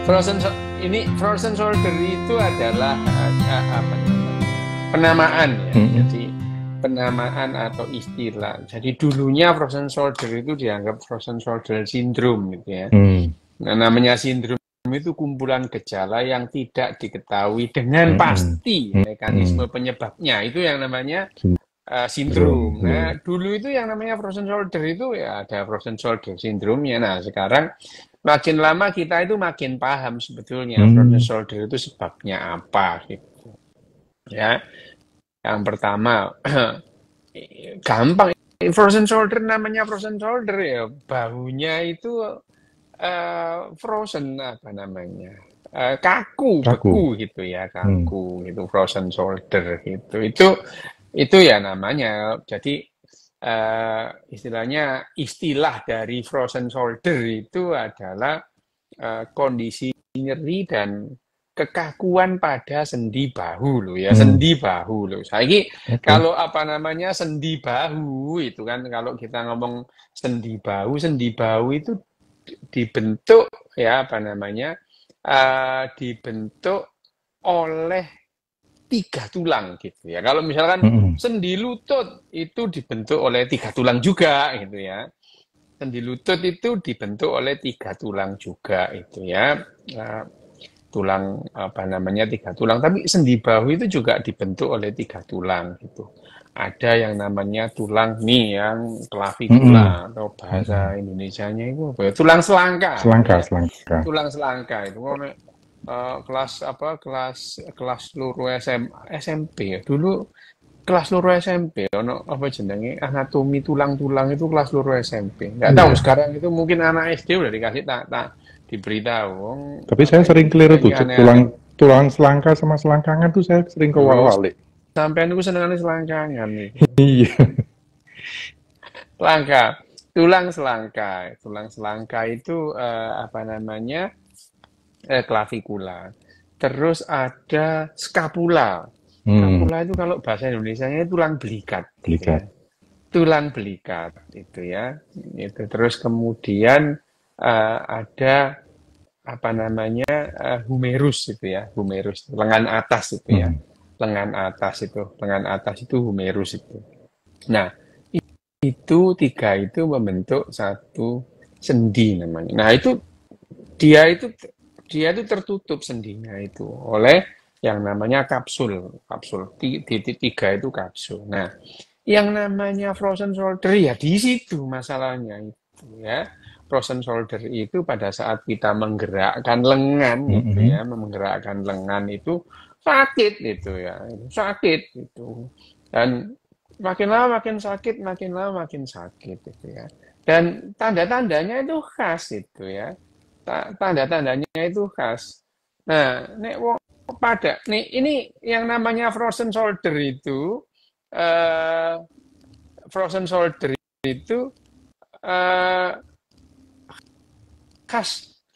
Frozen shoulder itu adalah apa namanya, penamaan ya. Jadi penamaan atau istilah. Jadi dulunya frozen shoulder itu dianggap frozen shoulder syndrome gitu ya. Nah, namanya sindrom itu kumpulan gejala yang tidak diketahui dengan pasti mekanisme penyebabnya. Itu yang namanya sindrom. Nah, dulu itu yang namanya frozen shoulder itu ya ada frozen shoulder syndrome-nya. Nah, sekarang makin lama kita itu makin paham sebetulnya frozen shoulder itu sebabnya apa gitu. Ya. Yang pertama gampang, frozen shoulder namanya frozen shoulder ya, bahunya itu frozen apa namanya? Kaku, beku gitu ya, kaku gitu, frozen shoulder gitu. Itu ya namanya. Jadi istilah dari frozen shoulder itu adalah kondisi nyeri dan kekakuan pada sendi bahu loh ya, sendi bahu loh. Kalau apa namanya sendi bahu itu kan, kalau kita ngomong sendi bahu itu dibentuk ya apa namanya dibentuk oleh 3 tulang gitu ya. Kalau misalkan sendi lutut itu dibentuk oleh 3 tulang juga gitu ya. Sendi lutut itu dibentuk oleh 3 tulang juga itu ya. Tulang apa namanya 3 tulang. Tapi sendi bahu itu juga dibentuk oleh 3 tulang gitu. Ada yang namanya tulang nih yang klavikula atau bahasa Indonesianya itu apa ya? Tulang selangka. Tulang selangka itu kelas loro SMP ya. Dulu kelas loro SMP ono apa jenenge anatomi tulang-tulang itu kelas loro SMP. Enggak tahu sekarang itu mungkin anak SD udah dikasih tak diberitahu. Tapi saya sering keliru tuh tulang selangka sama selangkangan tuh saya sering kewalik. Sampean itu senengane selangkangan nih. Iya. Tulang selangka itu apa namanya? Klavikula. Terus ada skapula. Skapula itu kalau bahasa Indonesianya tulang belikat. Gitu ya. Tulang belikat itu ya. Itu terus kemudian ada apa namanya humerus itu ya, humerus lengan atas itu ya, lengan atas itu humerus itu. Nah itu 3 itu membentuk satu sendi namanya. Nah itu dia itu tertutup sendinya itu oleh yang namanya kapsul 3 itu kapsul. Nah yang namanya frozen shoulder ya di situ masalahnya itu ya. Frozen shoulder itu pada saat kita menggerakkan lengan gitu ya, menggerakkan lengan itu sakit gitu ya, sakit gitu. Dan makin lama makin sakit, makin lama makin sakit gitu ya. Dan tanda-tandanya itu khas itu ya. Tanda-tandanya itu khas. Nah, ini yang namanya frozen shoulder itu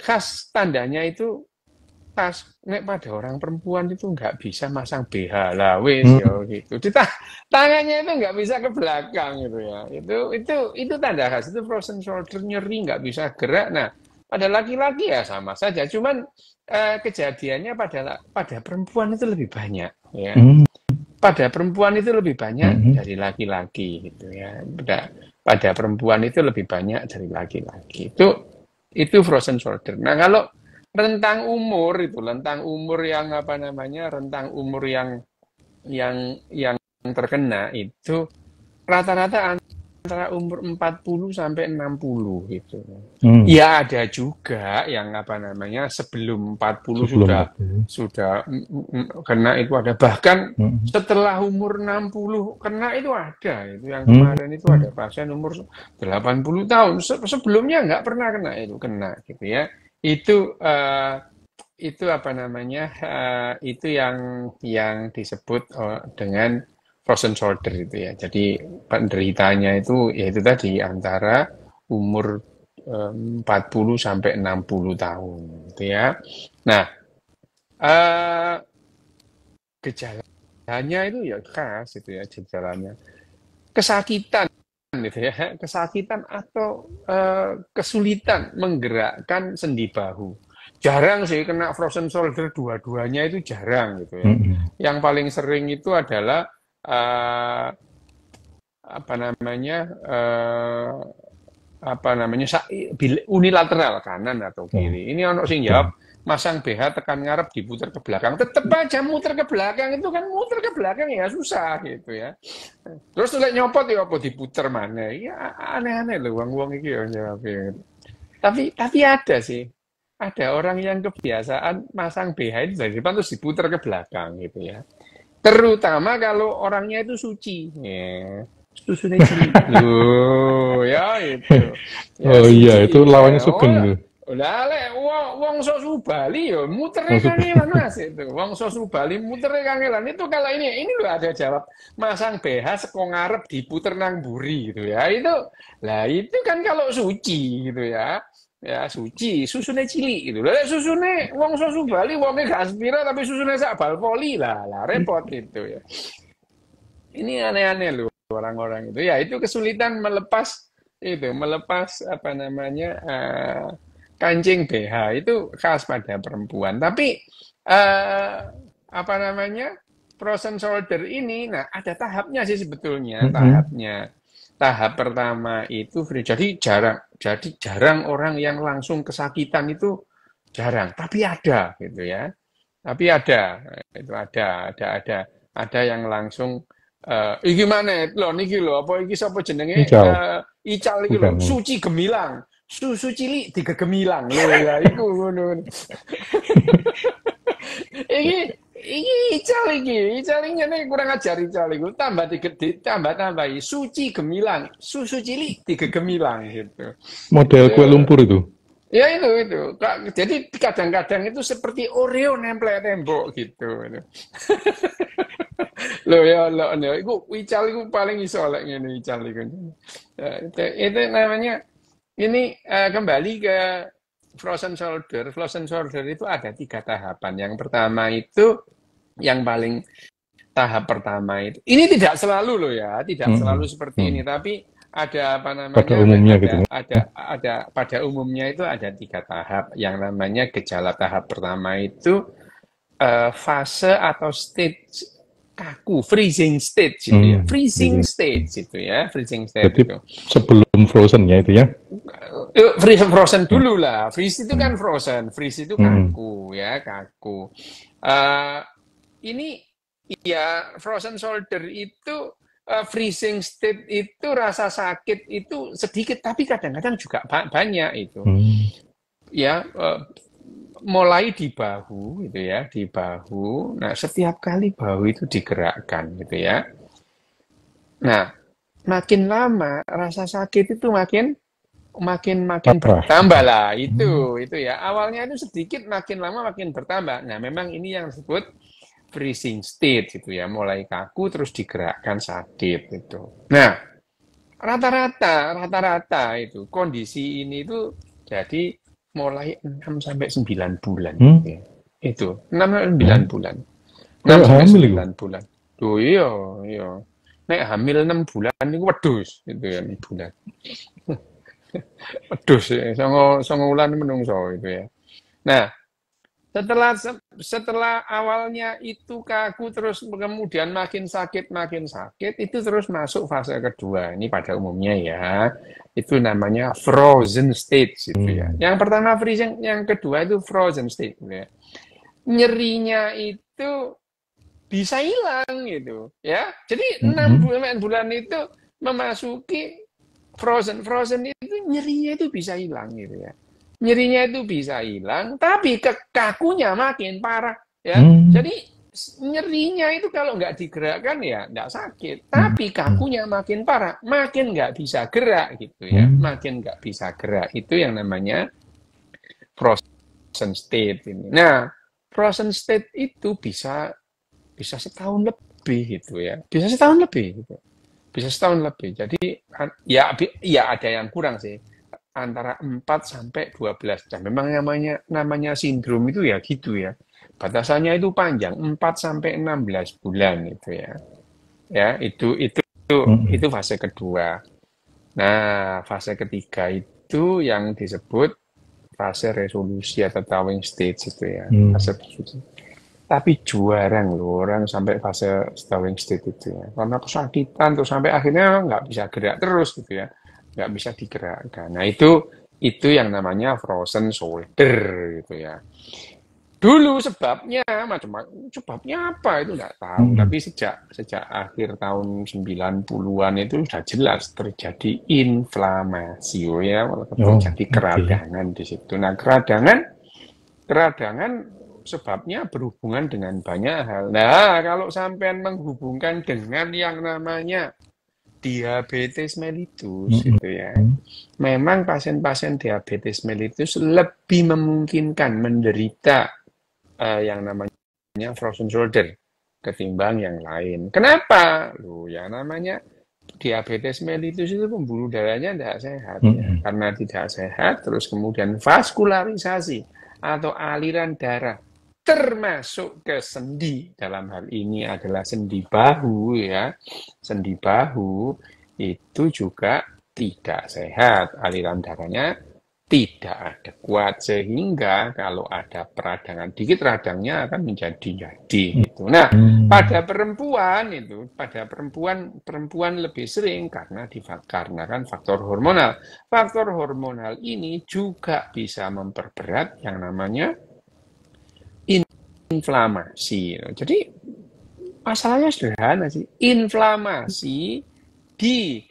khas tandanya itu khas pada orang perempuan itu nggak bisa masang BH lah wes ya gitu. Tangannya itu nggak bisa ke belakang gitu ya. Itu tanda khas, itu frozen shoulder, nyeri nggak bisa gerak. Nah, pada laki-laki ya sama saja, cuman kejadiannya pada perempuan itu lebih banyak ya. Pada perempuan itu lebih banyak dari laki-laki gitu ya. Pada perempuan itu lebih banyak dari laki-laki. Itu frozen shoulder. Nah, kalau rentang umur yang apa namanya? Rentang umur yang terkena itu rata-rata antara umur 40 sampai 60 gitu. Ya ada juga yang apa namanya sebelum 40 sudah kena itu ada, bahkan setelah umur 60 kena itu ada. Itu yang kemarin itu ada pasien umur 80 tahun sebelumnya nggak pernah kena gitu ya. Itu apa namanya? Itu yang disebut dengan frozen shoulder itu ya. Jadi penderitanya itu yaitu tadi antara umur 40 sampai 60 tahun gitu ya. Nah, gejalanya itu ya khas itu ya, gejalanya. Kesakitan gitu ya. Kesakitan atau kesulitan menggerakkan sendi bahu. jarang sih kena frozen shoulder dua-duanya itu jarang gitu ya. Yang paling sering itu adalah uh, apa namanya uh, unilateral kanan atau Oh, kiri. Ini ono sing ya. jawab masang BH tekan ngarep diputer ke belakang. Tetep aja muter ke belakang itu kan muter ke belakang ya susah gitu ya. Terus lek nyopot ya apa diputer mana? Ya aneh-aneh loh wong-wong iki ya jawabnya. Tapi ada sih. Ada orang yang kebiasaan masang BH itu dari depan terus diputer ke belakang gitu ya. Terutama kalau orangnya itu suci. Ya. Susunya cilik. Loh, ya itu. Ya Oh iya, itu suci. lawannya Ya, Sugeng tuh. lah lek wong sosu Bali yo mutere Langsung. kangelan Mas itu. Wong sosu Bali mutere kangelan itu kalau ini loh ada jawab masang BH seko ngarep diputer nang buri gitu ya. Itu kan kalau suci gitu ya. Ya suci, susune cilik gitu. Lah susune wong sosu Bali wonge gak aspira tapi susune sak bal poli lah repot itu ya. Ini aneh-aneh loh orang-orang itu. Ya, itu kesulitan melepas apa namanya kancing BH itu khas pada perempuan. Tapi apa namanya frozen shoulder ini, nah ada tahapnya sih sebetulnya tahapnya. Tahap pertama itu free. Jadi jarang orang yang langsung kesakitan itu jarang. Tapi ada gitu ya. Tapi ada itu ada yang langsung iki mana lho niki lho apa iki sapa jenenge Ical, Ical iki lho bukan. Suci Gemilang susu cilik digegemilang lho ya iku ngono iki Ical iki ngene kurang ajar Ical iku tambah digede tambah-tambahi Suci Gemilang susu cilik digegemilang gitu Model itu kue lumpur itu. ya itu jadi kadang-kadang itu seperti Oreo nempel tembok gitu. Loh ya lo iku Ical iku paling iso lek ngene Ical iku. Itu namanya ini kembali ke frozen shoulder. Frozen shoulder itu ada 3 tahapan. Yang pertama itu yang paling tahap pertama itu. Ini tidak selalu loh ya, tidak selalu seperti ini, tapi ada apa Pada namanya umumnya gitu. ada pada umumnya itu ada 3 tahap. Yang namanya gejala tahap pertama itu fase atau stage kaku, freezing state gitu ya. Freezing state gitu ya, freezing state Jadi itu. sebelum frozen ya itu ya. Frozen dulu lah. Freeze itu kan frozen, freeze itu kaku ya, kaku. Uh, ini ya frozen shoulder itu freezing state itu rasa sakit itu sedikit tapi kadang-kadang juga banyak itu. Ya mulai di bahu gitu ya, di bahu. Nah, setiap kali bahu itu digerakkan gitu ya. Nah, makin lama rasa sakit itu makin Parah. bertambah lah itu ya. Awalnya itu sedikit, makin lama makin bertambah. Nah, memang ini yang disebut freezing state gitu ya, mulai kaku terus digerakkan sakit itu. Nah, rata-rata itu kondisi ini itu jadi mulai 6 sampai 9 bulan gitu ya. Itu 6 sampai 9 bulan. 6 sampai hamil 9 bulan. Tuh iya. Nek hamil 6 bulan itu wedhus gitu ya 6 bulan. Wedhus ya, songo wulan menungso itu ya. Nah, setelah awalnya itu kaku terus kemudian makin sakit itu terus masuk fase kedua. Ini pada umumnya ya. Itu namanya frozen state gitu ya. Yang pertama freezing, yang kedua itu frozen state gitu ya. Nyerinya itu bisa hilang gitu ya. Jadi 6 bulan itu memasuki frozen itu nyerinya itu bisa hilang gitu ya. Nyerinya itu bisa hilang, tapi kakunya makin parah ya. Jadi nyerinya itu kalau nggak digerakkan ya nggak sakit, tapi kakunya makin parah, makin nggak bisa gerak gitu ya, makin nggak bisa gerak. Itu yang namanya frozen state ini. Nah, frozen state itu bisa setahun lebih gitu ya, bisa setahun lebih gitu. Bisa setahun lebih. Jadi ya ada yang kurang sih. Antara 4 sampai 12 jam. Memang namanya sindrom itu ya gitu ya. Batasannya itu panjang, 4 sampai 16 bulan itu ya. Ya, itu fase kedua. Nah, fase ketiga itu yang disebut fase resolusi atau thawing stage itu ya, fase resolusi. Tapi jarang loh orang sampai fase thawing state itu ya, karena kesakitan terus sampai akhirnya nggak bisa gerak terus gitu ya, nggak bisa digerakkan. Nah itu yang namanya frozen shoulder gitu ya. Dulu sebabnya macam-macam, sebabnya apa itu nggak tahu. Tapi sejak akhir tahun 90-an itu sudah jelas terjadi inflamasi ya, terjadi keradangan di situ. Nah, keradangan sebabnya berhubungan dengan banyak hal. Nah, kalau sampean menghubungkan dengan yang namanya diabetes mellitus gitu ya. Memang pasien-pasien diabetes mellitus lebih memungkinkan menderita yang namanya frozen shoulder ketimbang yang lain. Kenapa? Ya namanya diabetes mellitus itu pembuluh darahnya tidak sehat ya. Karena tidak sehat, terus kemudian vaskularisasi atau aliran darah termasuk ke sendi, dalam hal ini adalah sendi bahu ya. Sendi bahu itu juga tidak sehat, aliran darahnya tidak adekuat, sehingga kalau ada peradangan dikit, radangnya akan menjadi gitu. Nah, pada perempuan lebih sering karena dikarenakan faktor hormonal. Faktor hormonal ini juga bisa memperberat yang namanya inflamasi. Jadi masalahnya sederhana sih, inflamasi di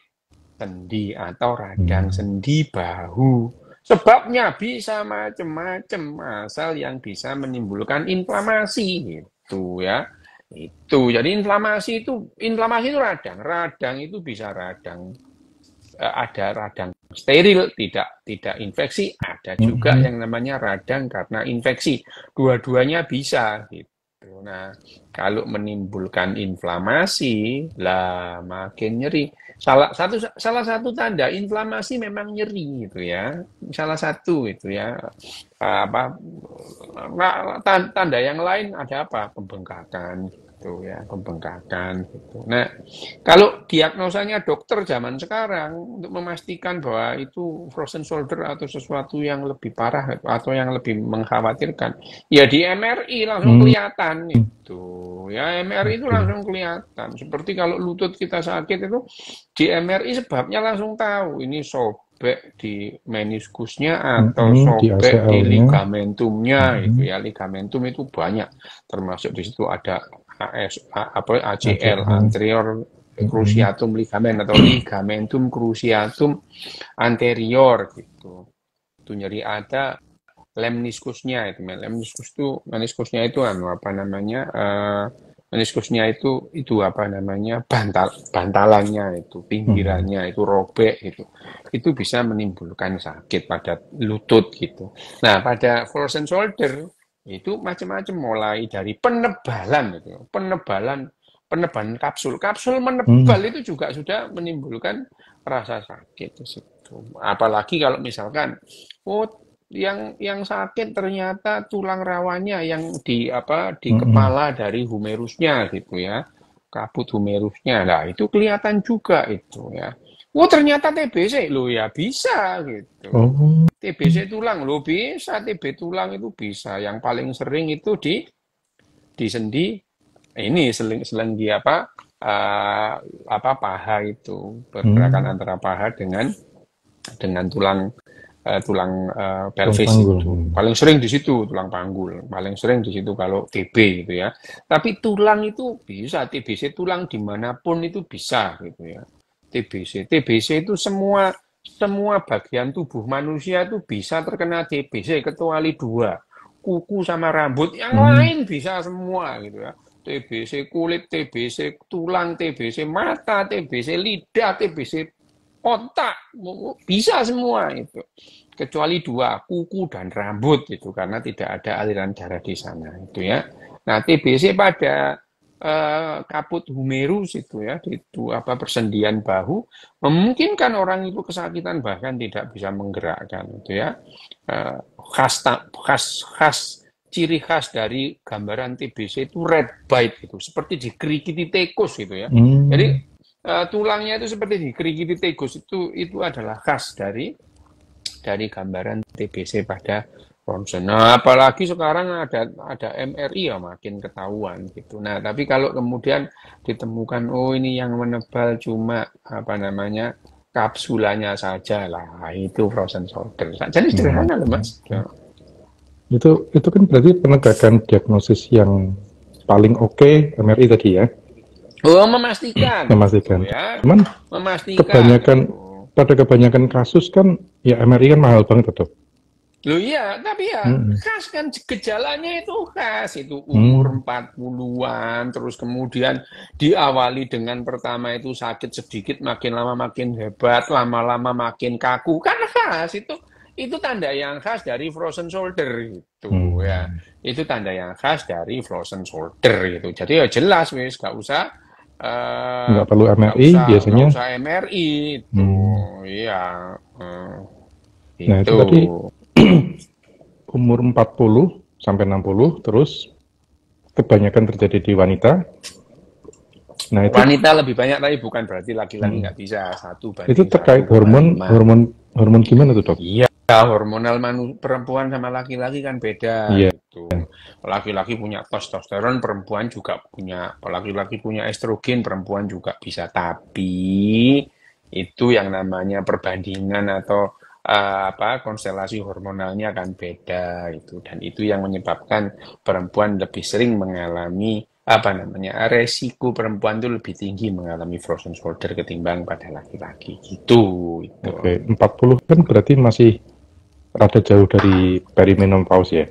sendi atau radang sendi bahu. Sebabnya bisa macam-macam, asal yang bisa menimbulkan inflamasi gitu ya. Itu. Jadi inflamasi itu radang itu bisa radang ada radang steril, tidak infeksi, ada juga yang namanya radang karena infeksi. Dua-duanya bisa gitu. Nah, kalau menimbulkan inflamasi, lah makin nyeri. Salah satu tanda inflamasi memang nyeri gitu ya. Salah satu itu ya. Tanda yang lain ada apa? Pembengkakan gitu ya, pembengkakan gitu. Nah, kalau diagnosanya dokter zaman sekarang untuk memastikan bahwa itu frozen shoulder atau sesuatu yang lebih parah atau yang lebih mengkhawatirkan, ya di MRI langsung kelihatan itu. Ya MRI itu langsung kelihatan. Seperti kalau lutut kita sakit itu di MRI sebabnya langsung tahu ini sobek di meniskusnya atau sobek di ligamentumnya itu ya. Ligamentum itu banyak, termasuk di situ ada ACL, anterior cruciatum ligament atau ligamentum cruciatum anterior gitu. Itu nyeri ada lemniskusnya itu. Meniskusnya itu apa namanya? Meniskusnya itu apa namanya? Bantalannya itu, pinggirannya itu robek gitu. Itu bisa menimbulkan sakit pada lutut gitu. Nah, pada frozen shoulder itu macam-macam, mulai dari penebalan itu, penebalan kapsul menebal itu juga sudah menimbulkan rasa sakit di situ. Apalagi kalau misalkan yang sakit ternyata tulang rawannya yang di kepala dari humerusnya gitu ya, kabut humerusnya. Nah, itu kelihatan juga itu ya. Ternyata TBC lo ya bisa gitu. TBC tulang lo bisa, TB tulang itu bisa. Yang paling sering itu di sendi ini selengi paha itu, pergerakan antara paha dengan tulang pelvis itu. Paling sering di situ tulang panggul, paling sering di situ kalau TB gitu ya. Tapi tulang itu bisa, TBC tulang dimanapun itu bisa gitu ya. TBC itu semua bagian tubuh manusia itu bisa terkena TBC kecuali dua, kuku sama rambut. Yang lain bisa semua gitu ya. TBC kulit, TBC tulang, TBC mata, TBC lidah, TBC otak, bisa semua itu. Kecuali dua, kuku dan rambut itu, karena tidak ada aliran darah di sana itu ya. Nah, TBC pada kabut humerus itu ya, itu persendian bahu, memungkinkan orang itu kesakitan bahkan tidak bisa menggerakkan itu ya. Ciri khas dari gambaran TBC itu red bite itu, seperti dikerikiti tikus gitu ya. Jadi tulangnya itu seperti dikerikiti tikus, itu adalah khas dari dari gambaran TBC pada ronsen. Nah, apalagi sekarang ada MRI ya makin ketahuan gitu. Nah, tapi kalau kemudian ditemukan oh ini yang menebal cuma apa namanya kapsulanya saja lah, itu frozen shoulder. Jadi Hmm. sederhana loh Mas. Ya. Itu kan berarti penegakan diagnosis yang paling oke MRI tadi ya, Oh, memastikan gitu memastikan. ya. Cuman Memastikan kebanyakan itu. pada kebanyakan kasus kan ya MRI kan mahal banget tuh. Loh iya, tapi ya Hmm. khas kan gejalanya itu khas. Itu umur Hmm. 40-an, terus kemudian diawali dengan pertama itu sakit sedikit, makin lama makin hebat, lama-lama makin kaku. Kan khas itu tanda yang khas dari frozen shoulder gitu ya. Hmm. Itu tanda yang khas dari frozen shoulder gitu. Jadi ya jelas wis Nggak perlu MRI nggak biasanya. usah MRI itu. Hmm. Iya, Nah itu itu. tadi umur 40 sampai 60 terus kebanyakan terjadi di wanita. Nah itu Wanita lebih banyak tapi bukan berarti laki-laki hmm, nggak bisa satu itu banding terkait satu koma hormon lima. hormon hormon gimana tuh dok? Iya, hormonal perempuan sama laki-laki kan beda Iya. gitu. Laki-laki punya testosteron, perempuan juga punya. Laki-laki punya estrogen, perempuan juga bisa. Tapi itu yang namanya perbandingan atau apa konstelasi hormonalnya kan beda itu dan itu yang menyebabkan perempuan lebih sering mengalami apa namanya resiko perempuan itu lebih tinggi mengalami frozen shoulder ketimbang pada laki-laki gitu itu. Oke, 40 kan berarti masih rada jauh dari perimenopause ya.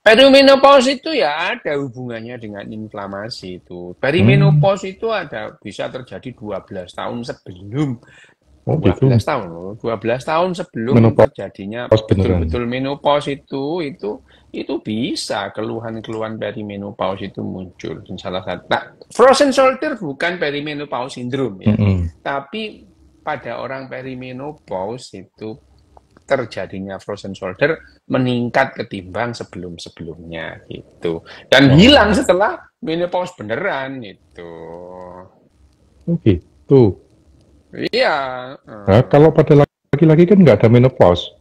Perimenopause itu ya ada hubungannya dengan inflamasi itu. Hmm. Perimenopause itu ada bisa terjadi 12 tahun sebelum Oh dua gitu. belas tahun loh. 12 tahun sebelum Menopause terjadinya beneran. betul-betul menopause itu bisa keluhan-keluhan perimenopause itu muncul. Dan salah satu nah, frozen shoulder bukan perimenopause syndrome ya. Mm-mm. Tapi pada orang perimenopause itu terjadinya frozen shoulder meningkat ketimbang sebelum-sebelumnya gitu. Dan hilang Oh, setelah menopause beneran itu. oh gitu. Iya. Nah, kalau pada laki-laki kan nggak ada menopause,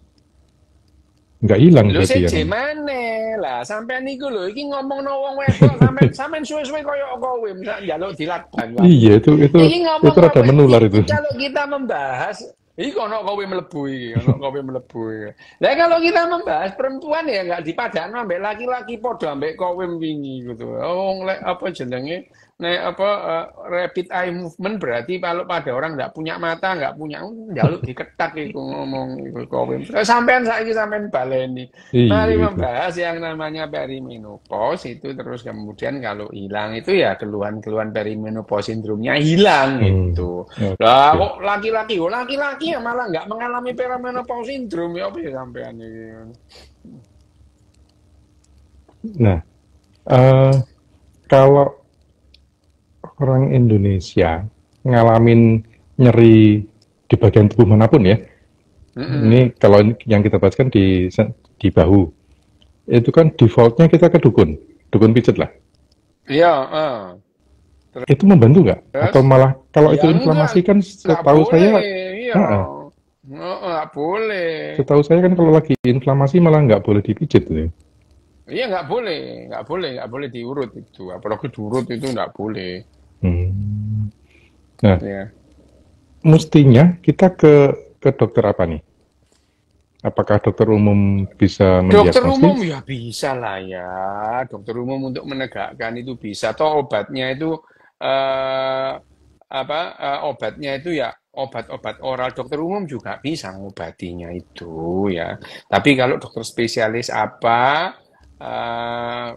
nggak hilang Lho berarti yang. seje maneh lah sampean niku lho iki ngomongno wong wedok sampean suwe-suwe koyo kowe misal njaluk dilakban Iya lagi. itu Iki ngomong rada kowe menular itu. kalau kita membahas iki ono kowe mlebu iki, ono kowe mlebu iki. Lah kalau kita membahas perempuan ya enggak dipadakno ambek laki-laki padha ambek kowe wingi gitu. Oh lek apa jenenge nek apa rapid eye movement berarti kalau pada orang nggak punya mata, nggak punya njaluk diketak iku ngomong iku kowe. Sampean saiki sampean baleni. Mari Iya itu. membahas yang namanya perimenopause itu terus kemudian kalau hilang itu ya keluhan-keluhan perimenopause sindromnya hilang Hmm. itu. Lah Oke. kok laki-laki ya malah nggak mengalami perimenopause sindrom ya apa ya sampean iki. Nah, eh, kalau orang Indonesia ngalamin nyeri di bagian tubuh manapun ya, Mm-mm. ini kalau yang kita bahas kan di bahu, itu kan defaultnya kita ke dukun, dukun pijat lah. Iya, Itu membantu nggak? terus Atau malah kalau ya itu inflamasi kan nggak setahu boleh, saya, iya, ah, ah, nggak boleh. setahu saya kan kalau lagi inflamasi malah nggak boleh dipijit tuh. Iya nggak boleh diurut itu, apalagi diurut itu nggak boleh. Hmm. Nah, Ya. mestinya kita ke dokter apa nih? Apakah dokter umum bisa Dokter umum mendiagnosis? ya bisa lah ya, dokter umum untuk menegakkan itu bisa. Toh obatnya itu eh, apa? Obatnya itu ya obat-obat oral dokter umum juga bisa ngobatinya itu ya. Tapi kalau dokter spesialis apa? eh,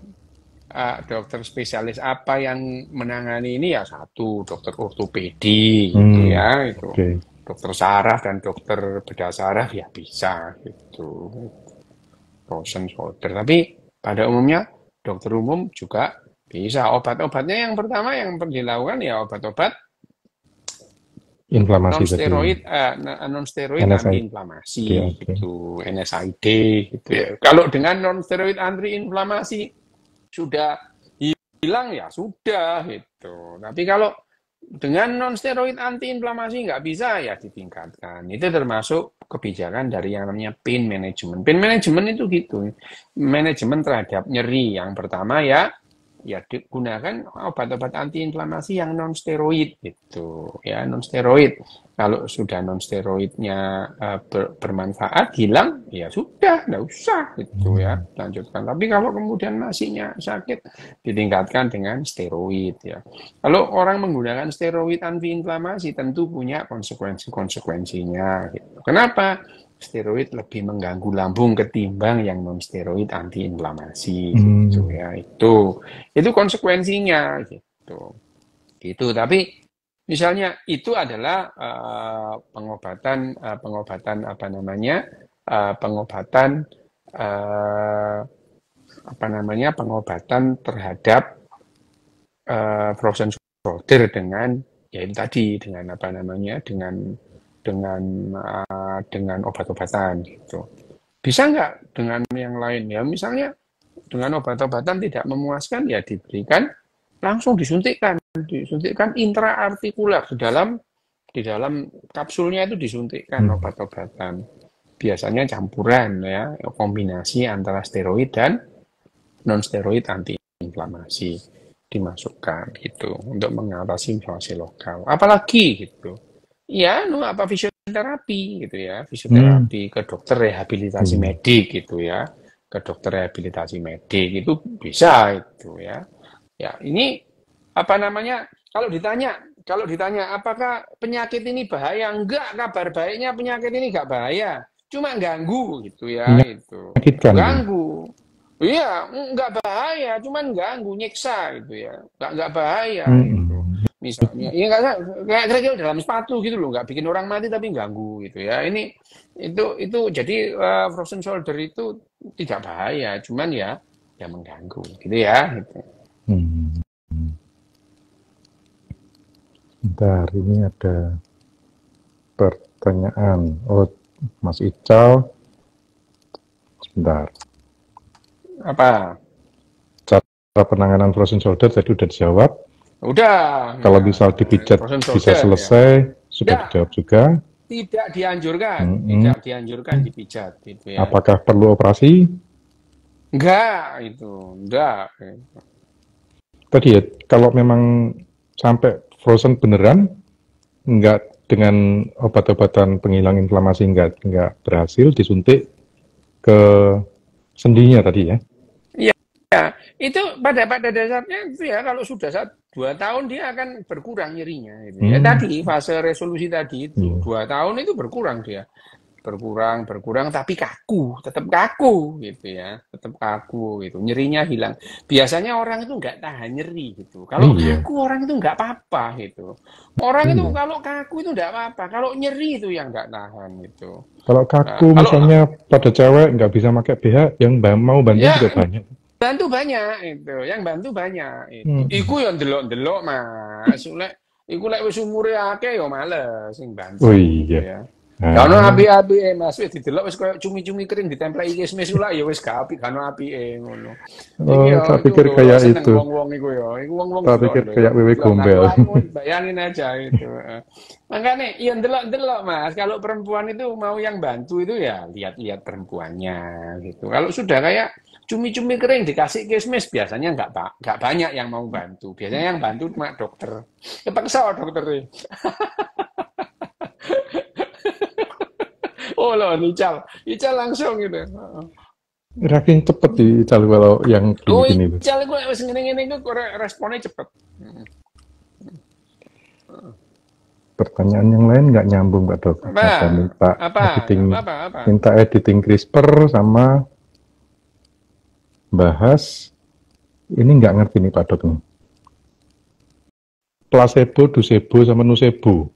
dokter spesialis apa yang menangani ini ya satu dokter ortopedi gitu Hmm, ya itu oke. dokter saraf dan dokter bedah saraf ya bisa gitu frozen shoulder tapi pada umumnya dokter umum juga bisa obat-obatnya yang pertama yang dilakukan ya obat-obat Inflamasi non tadi. steroid non steroid NSAID. antiinflamasi Oke, oke. gitu NSAID gitu ya kalau dengan non steroid antiinflamasi sudah hilang ya sudah gitu. Tapi kalau dengan non steroid antiinflamasi nggak bisa ya ditingkatkan. Itu termasuk kebijakan dari yang namanya pain management. Pain management itu gitu, manajemen terhadap nyeri. Yang pertama ya gunakan obat-obat antiinflamasi yang non steroid gitu ya, non steroid. Kalau sudah non steroidnya bermanfaat, hilang, ya sudah, nggak usah gitu ya, lanjutkan. Tapi kalau kemudian masihnya sakit, ditingkatkan dengan steroid ya. Kalau orang menggunakan steroid antiinflamasi tentu punya konsekuensinya gitu. Kenapa? Steroid lebih mengganggu lambung ketimbang yang non steroid antiinflamasi gitu ya. Itu konsekuensinya gitu. Tapi misalnya itu adalah pengobatan apa namanya, pengobatan terhadap frozen shoulder dengan ya itu tadi, dengan apa namanya, dengan obat-obatan gitu. Bisa nggak dengan yang lain ya? Misalnya dengan obat-obatan tidak memuaskan, ya diberikan langsung disuntikkan intraartikular di dalam kapsulnya itu disuntikkan obat-obatan. Biasanya campuran ya, kombinasi antara steroid dan non steroid antiinflamasi dimasukkan gitu untuk mengatasi inflamasi lokal. Apalagi gitu. Ya, fisioterapi gitu ya, fisioterapi ke dokter rehabilitasi medik gitu ya, ke dokter rehabilitasi medik itu bisa itu ya. Ya, ini apa namanya? Kalau ditanya apakah penyakit ini bahaya? Enggak, kabar baiknya penyakit ini enggak bahaya, cuma ganggu gitu ya, itu ganggu. Iya, enggak bahaya, cuman ganggu, nyiksa gitu ya, enggak bahaya gitu. Misalnya, ini kayak kira-kira dalam sepatu gitu loh, nggak bikin orang mati tapi ganggu gitu ya. Itu jadi frozen shoulder itu tidak bahaya, cuman ya mengganggu gitu ya. Gitu. Bentar, ini ada pertanyaan. Oh, Mas Ical, sebentar. Apa? Cara penanganan frozen shoulder tadi udah dijawab. Udah. Kalau misal dipijat bisa selesai, ya. Sudah dijawab juga. Tidak dianjurkan dipijat gitu ya. Apakah perlu operasi? Enggak. Tadi ya, kalau memang sampai frozen beneran, enggak dengan obat-obatan penghilang inflamasi enggak berhasil, disuntik ke sendinya tadi ya? Ya, itu pada dasarnya itu ya, kalau sudah 2 tahun dia akan berkurang nyerinya gitu. Ya tadi fase resolusi tadi itu 2 tahun itu berkurang dia. Berkurang tapi tetap kaku gitu ya. Tetap kaku gitu. Nyerinya hilang. Biasanya orang itu nggak tahan nyeri gitu. Kalau kaku orang itu nggak apa-apa gitu. Orang itu kalau kaku itu nggak apa-apa. Kalau nyeri itu yang nggak tahan gitu. Kalau kaku misalnya pada cewek nggak bisa pakai BH, yang mau bantu juga banyak. Bantu banyak itu, yang bantu banyak itu. Iku yang delok-delok Mas, iku lek wis umure akeh ya males sing bantu. Oh iya. Ya. Kano api-api Mas, wis didelok wis koyo cumi-cumi kering ditempelki kismis lah ya wis gak apik, kano apike ngono. Oh, tak pikir kayak itu. Wong-wong iku ya, iku wong-wong. Tak pikir kayak wewe gombel. Bayangin aja itu. Makanya ya delok-delok Mas, kalau perempuan itu mau yang bantu itu ya lihat-lihat perempuannya gitu. Kalau sudah kayak cumi-cumi kering dikasih kismis biasanya nggak banyak yang mau bantu. Biasanya yang bantu cuma dokter. Kepaksa dokter. Oh loh, Ical langsung gitu. Raking cepet di Ical kalau yang gini itu. Ical gue wis ngene-ngene itu responnya cepet. Pertanyaan yang lain nggak nyambung Pak Dok. Minta editing CRISPR sama bahas ini nggak ngerti nih Pak Dok nih. Placebo, placebo sama nocebo.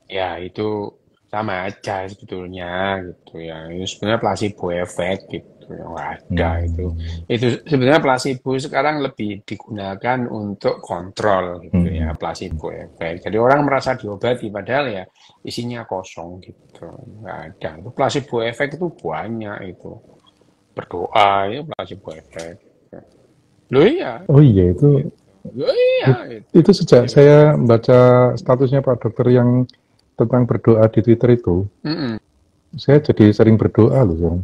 Ya itu sama aja sebetulnya gitu ya. Itu sebenarnya placebo efek gitu. Ada itu. Itu sebenarnya placebo sekarang lebih digunakan untuk kontrol gitu ya, placebo efek. Jadi orang merasa diobati padahal ya isinya kosong gitu. Nggak ada. Itu placebo efek itu banyak itu. Berdoa itu placebo efek. Loh iya. Oh iya itu. Loh iya. Itu sejak saya baca statusnya Pak Dokter yang tentang berdoa di Twitter itu, Mm-mm. saya jadi sering berdoa loh sekarang.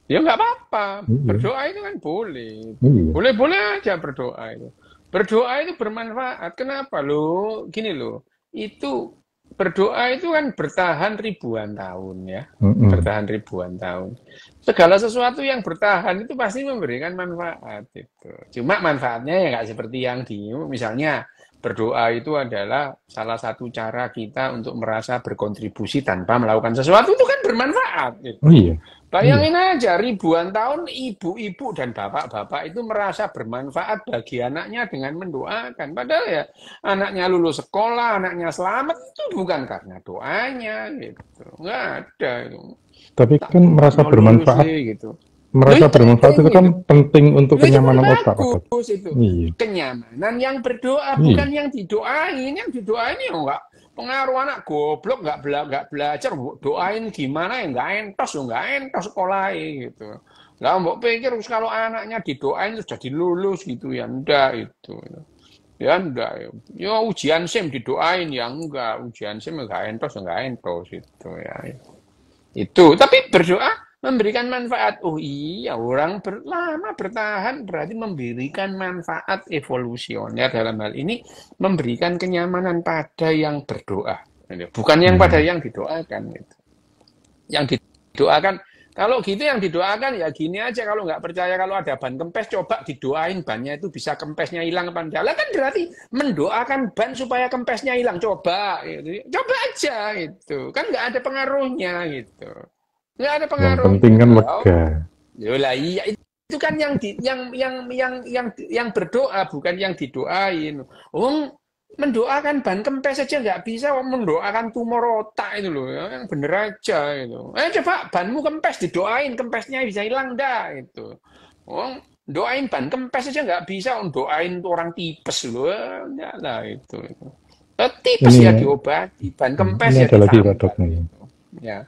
Ya nggak apa-apa. Iya, Berdoa itu kan boleh. iya. Boleh-boleh aja berdoa itu. Berdoa itu bermanfaat. Kenapa lo? Gini loh. Itu berdoa itu kan bertahan ribuan tahun ya. Mm-mm. Bertahan ribuan tahun. Segala sesuatu yang bertahan itu pasti memberikan manfaat itu. Cuma manfaatnya ya nggak seperti yang misalnya berdoa itu adalah salah satu cara kita untuk merasa berkontribusi tanpa melakukan sesuatu itu kan bermanfaat Oh gitu. iya, iya. Bayangin aja ribuan tahun ibu-ibu dan bapak-bapak itu merasa bermanfaat bagi anaknya dengan mendoakan. Padahal ya anaknya lulus sekolah, anaknya selamat itu bukan karena doanya gitu. Nggak ada itu. Tapi Tak kan merasa anaknya lulus bermanfaat, sih gitu. Loh merasa itu bermanfaat penting itu kan gitu. penting untuk Loh itu kan kenyamanan otak, Pak Dok. bagus itu. Iya, Kenyamanan yang berdoa iya. bukan yang didoain. Yang didoain ya enggak pengaruh anak goblok nggak belajar doain gimana ya nggak entos ya nggak entos sekolah gitu. Lah mbok pikir kalau anaknya didoain terus jadi lulus gitu ya ndak itu. Ya ndak ya. Ya ujian SIM didoain ya enggak, ujian SIM ya nggak entos ya nggak entos itu ya. Itu, tapi berdoa memberikan manfaat. Oh iya, orang lama bertahan berarti memberikan manfaat evolusioner dalam hal ini memberikan kenyamanan pada yang berdoa. Bukan yang pada Hmm. yang didoakan. Gitu. Yang didoakan, kalau gitu yang didoakan ya gini aja, kalau nggak percaya kalau ada ban kempes, coba didoain bannya itu bisa kempesnya hilang apa enggak. Lah kan berarti mendoakan ban supaya kempesnya hilang. Coba, gitu. Coba aja gitu. Kan nggak ada pengaruhnya gitu. Nggak ada Yang penting pengaruhnya. kan lega. Yolah iya itu kan yang berdoa bukan yang didoain. Oh, mendoakan ban kempes saja nggak bisa, mendoakan tumor otak itu loh, yang bener aja itu. Coba banmu kempes didoain, kempesnya bisa hilang dah itu. Oh, doain ban kempes saja nggak bisa, doain orang tipes loh, enggak lah itu. Tipes Ini ya diobati, ban kempes ini ya ada lagi Pak Dok disambat nih. itu. Ya.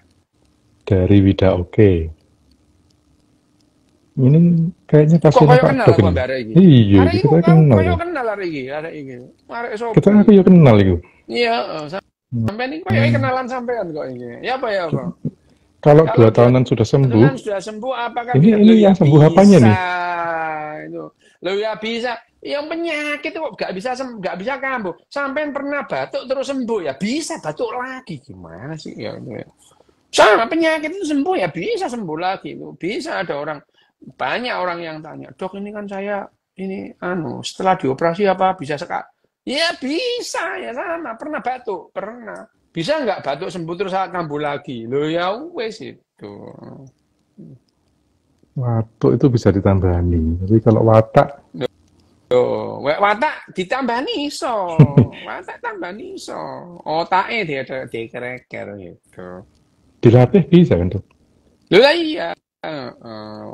Dari Wida Oke. Ini kayaknya Kok pasiennya koyo Pak kenal Dok aku ini. ambek arek iki? Iya, Arek iki kita kok kenal koyo ya. kenal arek iki, arek iki. Arek Kita sapa aku iki? ya kenal itu. Iya, sampean iki koyo Hmm. kenalan sampean kok iki. Ya apa ya apa? Kalau Kalau 2 tahunan sudah sembuh, dengan sudah sembuh apakah ini bisa? Lo yang ya sembuh apanya bisa nih? itu. Lo ya bisa. Yang penyakit kok nggak bisa kambuh. Sampean pernah batuk terus sembuh ya bisa batuk lagi gimana sih ya itu ya. Sama penyakit itu sembuh ya bisa sembuh lagi itu. Bisa ada orang banyak orang yang tanya, "Dok, ini kan saya ini setelah dioperasi apa bisa sekali?" Ya bisa ya sama, pernah batuk, pernah. Bisa nggak batuk sembuh terus kambuh lagi? Loh ya wes itu. Watuk itu bisa ditambani. Tapi kalau watak, Loh, watak ditambani iso. Watak tambani iso. Otake dia dikereker gitu. dilatih bisa kan Dok? Loh lah iya.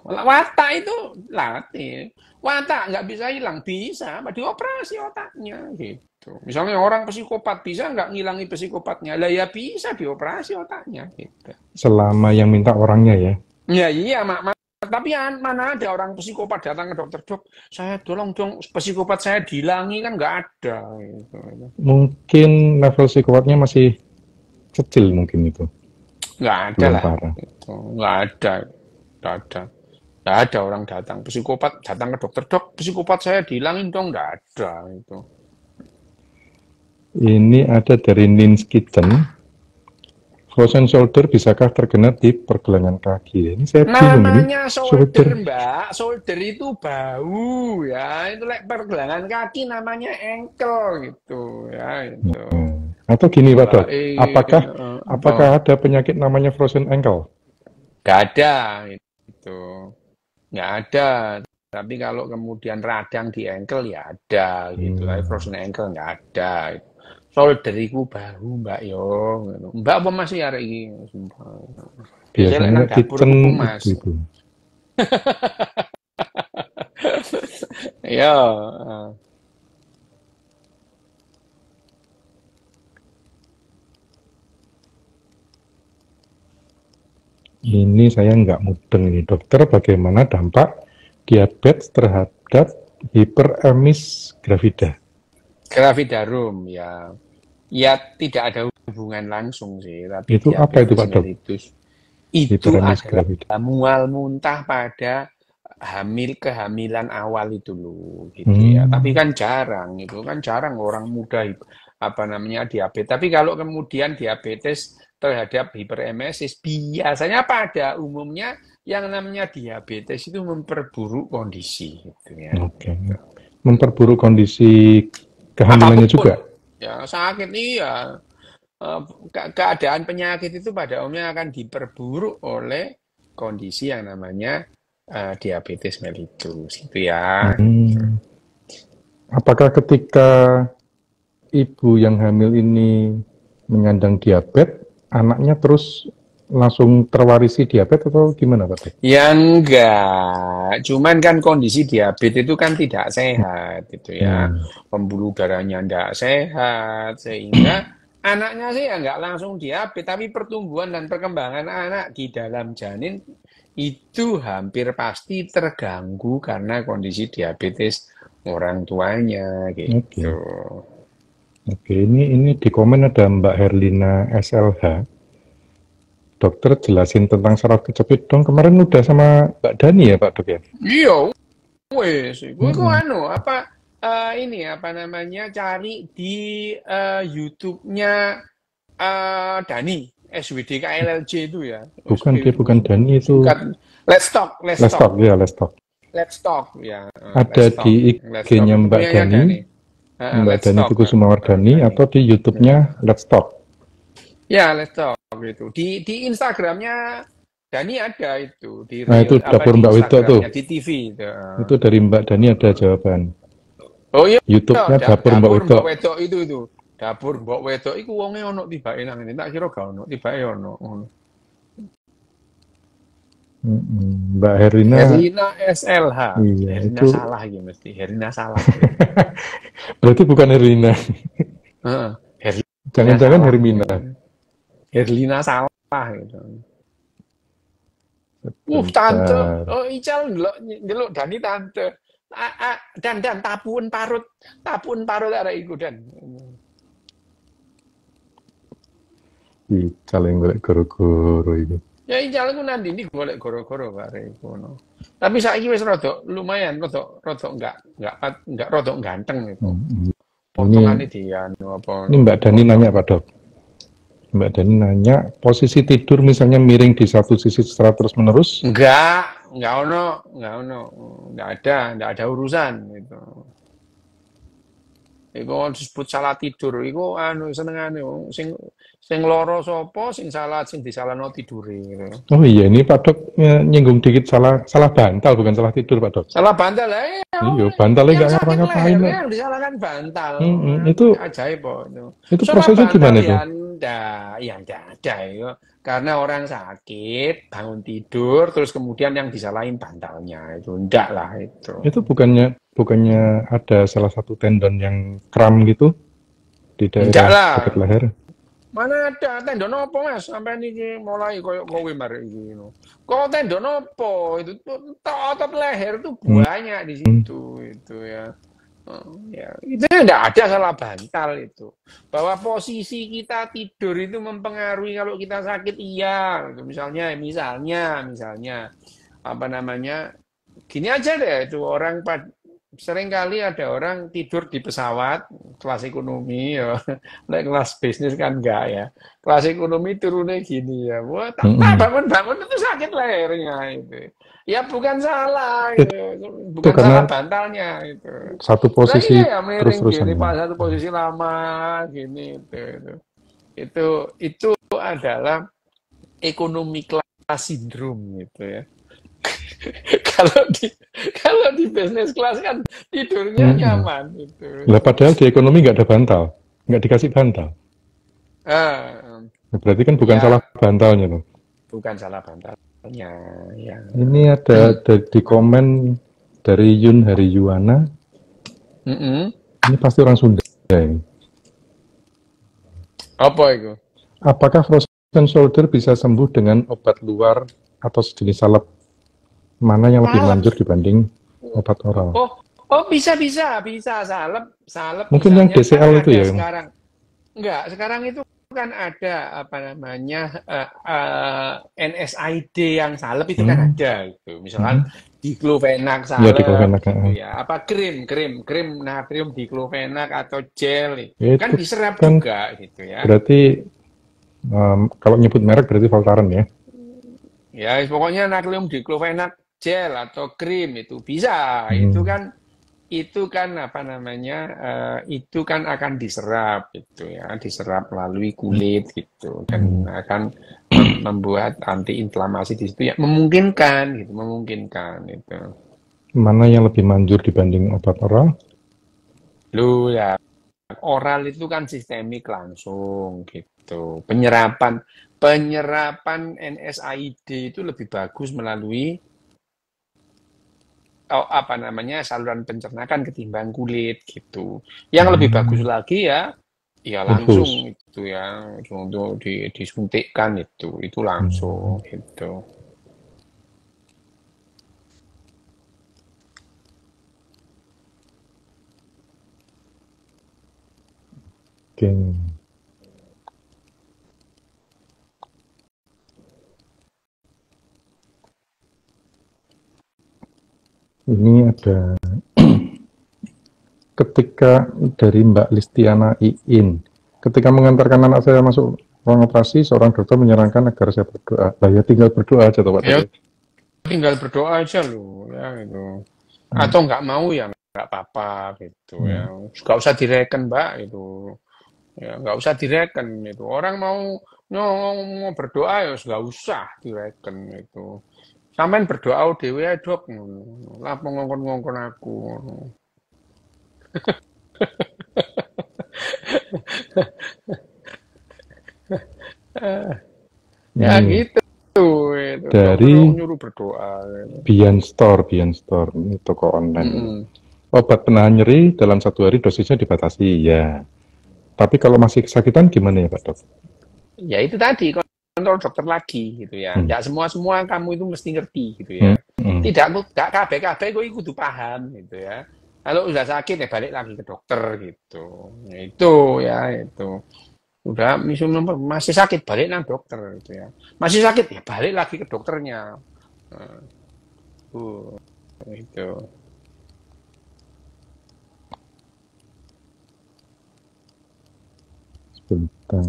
Watak itu latih. Watak nggak bisa hilang, bisa. Dioperasi otaknya gitu. Misalnya orang psikopat bisa nggak ngilangi psikopatnya? Lah ya bisa dioperasi otaknya gitu. Selama yang minta orangnya ya. Ya iya, tapi mana ada orang psikopat datang ke dokter, "Dok, saya tolong dong psikopat saya dihilangi," kan nggak ada gitu. Mungkin level psikopatnya masih kecil mungkin itu. Nggak ada Belum lah. parah. Gitu. Nggak ada. Nggak ada. Nggak ada orang datang psikopat datang ke dokter, "Dok, psikopat saya dihilangin dong," nggak ada itu. Ini ada dari Nin's Kitchen. Frozen shoulder bisakah terkena di pergelangan kaki? Ini saya bingung ini. Namanya shoulder, Mbak. Shoulder itu bahu ya. Itu pergelangan kaki namanya ankle gitu ya itu. Atau gini Pak Dok, apakah apa? ada penyakit namanya frozen ankle? Nggak ada itu. Nggak ada. Tapi kalau kemudian radang di ankle ya ada gitu. Tapi frozen ankle nggak ada. Shoulder iku bahu Mbak yo. Mbak apa masih arek iki? Biasanya kitchen itu. Ya. Ini saya nggak mudeng ini dokter, bagaimana dampak diabetes terhadap hiperemis gravida? Gravidarum ya. Ya tidak ada hubungan langsung sih, tapi Itu apa itu diabetes Pak Dok? mellitus itu Hyperemesis adalah gravidae. mual muntah pada kehamilan awal itu loh, gitu ya. Tapi kan jarang orang muda diabetes. Tapi kalau kemudian diabetes terhadap hiperemesis, biasanya pada umumnya yang namanya diabetes itu memperburuk kondisi, gitu ya. Oke. Gitu. Memperburuk kondisi kehamilannya Apapun, juga. ya sakit iya. Keadaan penyakit itu pada umumnya akan diperburuk oleh kondisi yang namanya diabetes mellitus, gitu ya. Apakah ketika ibu yang hamil ini menyandang diabetes, anaknya terus langsung terwarisi diabetes atau gimana Pak Dok? Ya enggak, cuman kan kondisi diabetes itu kan tidak sehat, gitu ya. Pembuluh darahnya enggak sehat, sehingga anaknya sih ya enggak langsung diabetes, tapi pertumbuhan dan perkembangan anak di dalam janin itu hampir pasti terganggu karena kondisi diabetes orang tuanya, gitu. Oke, ini di komen ada Mbak Herlina SLH. Dokter jelasin tentang saraf kejepit dong. Kemarin udah sama Mbak Dani ya Pak Dok ya? Iya, wes, gue cari di YouTube-nya Dani SWD KLLJ itu ya. Bukan, dia bukan Dani itu. Let's Talk. Let's Talk Ya. Ada di IG-nya Mbak Dani, Mbak Dani Teguh Sumawardani, atau di YouTube-nya Let's Talk. Ya, Let's Talk gitu. Di Instagramnya Dani ada itu. Nah itu dapur Mbak Wito tuh. Di TV. Itu dari Mbak Dani ada jawaban. Oh iya. YouTube-nya dapur Mbak Wito. Itu. Dapur Mbak Wedo iku wonge ono tibake nang ngene. Tak kira gak ono, tibake ono. Mbak Herlina SLH. Iya, Herlina itu salah iki mesti. Herlina salah. berarti bukan Herlina. Heeh. Jangan-jangan Hermina. Herlina salah gitu. Tante. Oh, Ical ndelok Dani tante. Dan tapun parut arek iku dan. Ical yang golek goro-goro itu. Ya Ical ku nanti ini golek goro-goro arek iku no. Tapi saiki wis rada lumayan rada ganteng gitu. Potongane dianu apa. Ini Mbak Dani nanya Pak Dok. Mbak Dani nanya, posisi tidur misalnya miring di satu sisi secara terus-menerus? Enggak ada urusan gitu. Iku disebut salah tidur, iku senengane sing loro sapa, sing disalahno tidure gitu. Oh iya, ini Pak Dok nyinggung dikit salah bantal, bukan salah tidur Pak Dok. Salah bantal ya. Iya, bantalnya nggak ngapa-ngapain. Yang disalahkan bantal. Itu ajaib kok itu. Itu prosesnya gimana itu? Ya enggak ada ya. Karena orang sakit, bangun tidur, terus kemudian yang disalahin bantalnya itu enggak lah itu. Itu bukannya ada salah satu tendon yang kram gitu di daerah dekat leher? Mana ada tendon apa Mas? Sampai ini mulai kowe mari iki ngono. Kok tendon apa? Itu otot leher tuh banyak di situ itu ya. Ya, itu tidak ada salah bantal itu. Bahwa posisi kita tidur itu mempengaruhi kalau kita sakit iya. Misalnya gini aja deh itu sering kali ada orang tidur di pesawat kelas ekonomi ya. Kelas bisnis kan enggak ya. Kelas ekonomi turunnya gini ya. Wah, bangun itu sakit lehernya itu. Ya bukan salah gitu. Bukan salah bantalnya itu. Satu posisi terus-terusan. Satu posisi lama gini itu adalah ekonomi kelas sindrom gitu ya. Kalau di business class kan tidurnya nyaman gitu. Lah padahal di ekonomi nggak ada bantal, nggak dikasih bantal. Berarti kan bukan salah bantalnya loh. Bukan salah bantalnya. Ya. Ini ada di komen dari Yun Hari Yuwana. Ini pasti orang Sunda ini. Apa itu? Apakah frozen shoulder bisa sembuh dengan obat luar atau sejenis salep? Mana yang lebih manjur dibanding obat oral? Oh bisa salep. Mungkin yang DCL itu ya? Sekarang itu kan ada apa namanya NSAID yang salep itu kan ada gitu. Misalkan diklofenak Ya, salep diklofenak. gitu ya. Apa krim natrium diklofenak atau gel itu kan Itu diserap kan juga gitu ya. berarti kalau nyebut merek berarti Voltaren ya. Ya, pokoknya natrium diklofenak gel atau krim itu bisa. Itu kan apa namanya? Itu kan akan diserap gitu ya, diserap melalui kulit gitu dan akan membuat antiinflamasi di situ ya memungkinkan itu. Mana yang lebih manjur dibanding obat oral? Loh ya, oral itu kan sistemik langsung gitu. Penyerapan NSAID itu lebih bagus melalui apa namanya saluran pencernaan ketimbang kulit gitu. Yang lebih bagus lagi ya langsung Infus. itu ya untuk disuntikkan itu langsung gitu. Oke. Ini ada ketika dari Mbak Listiana Iin. Ketika mengantarkan anak saya masuk ruang operasi, seorang dokter menyarankan agar saya berdoa. Nah, ya tinggal berdoa aja, Pak Ya Dok. tinggal berdoa aja loh ya gitu. Atau nggak mau ya nggak apa-apa gitu ya. Nggak usah direken Mbak itu. Ya nggak usah direken itu. Orang mau berdoa ya nggak usah direken itu. Sampean berdoa dhewe ae, Dok. Lah ngongkon-ngongkon aku. Ya gitu itu. Dari Nyuruh berdoa. Bian Store ini toko online. Obat penahan nyeri dalam 1 hari dosisnya dibatasi, ya. Tapi kalau masih kesakitan gimana ya Pak Dok? Ya itu tadi kontrol dokter lagi gitu ya. Nggak semua kamu itu mesti ngerti gitu ya. Tidak kabeh kok kudu paham gitu ya. Kalau udah sakit ya balik lagi ke dokter gitu. Ya, itu. Udah masih sakit balik nang dokter gitu ya. Masih sakit ya balik lagi ke dokternya. Itu. Sebentar.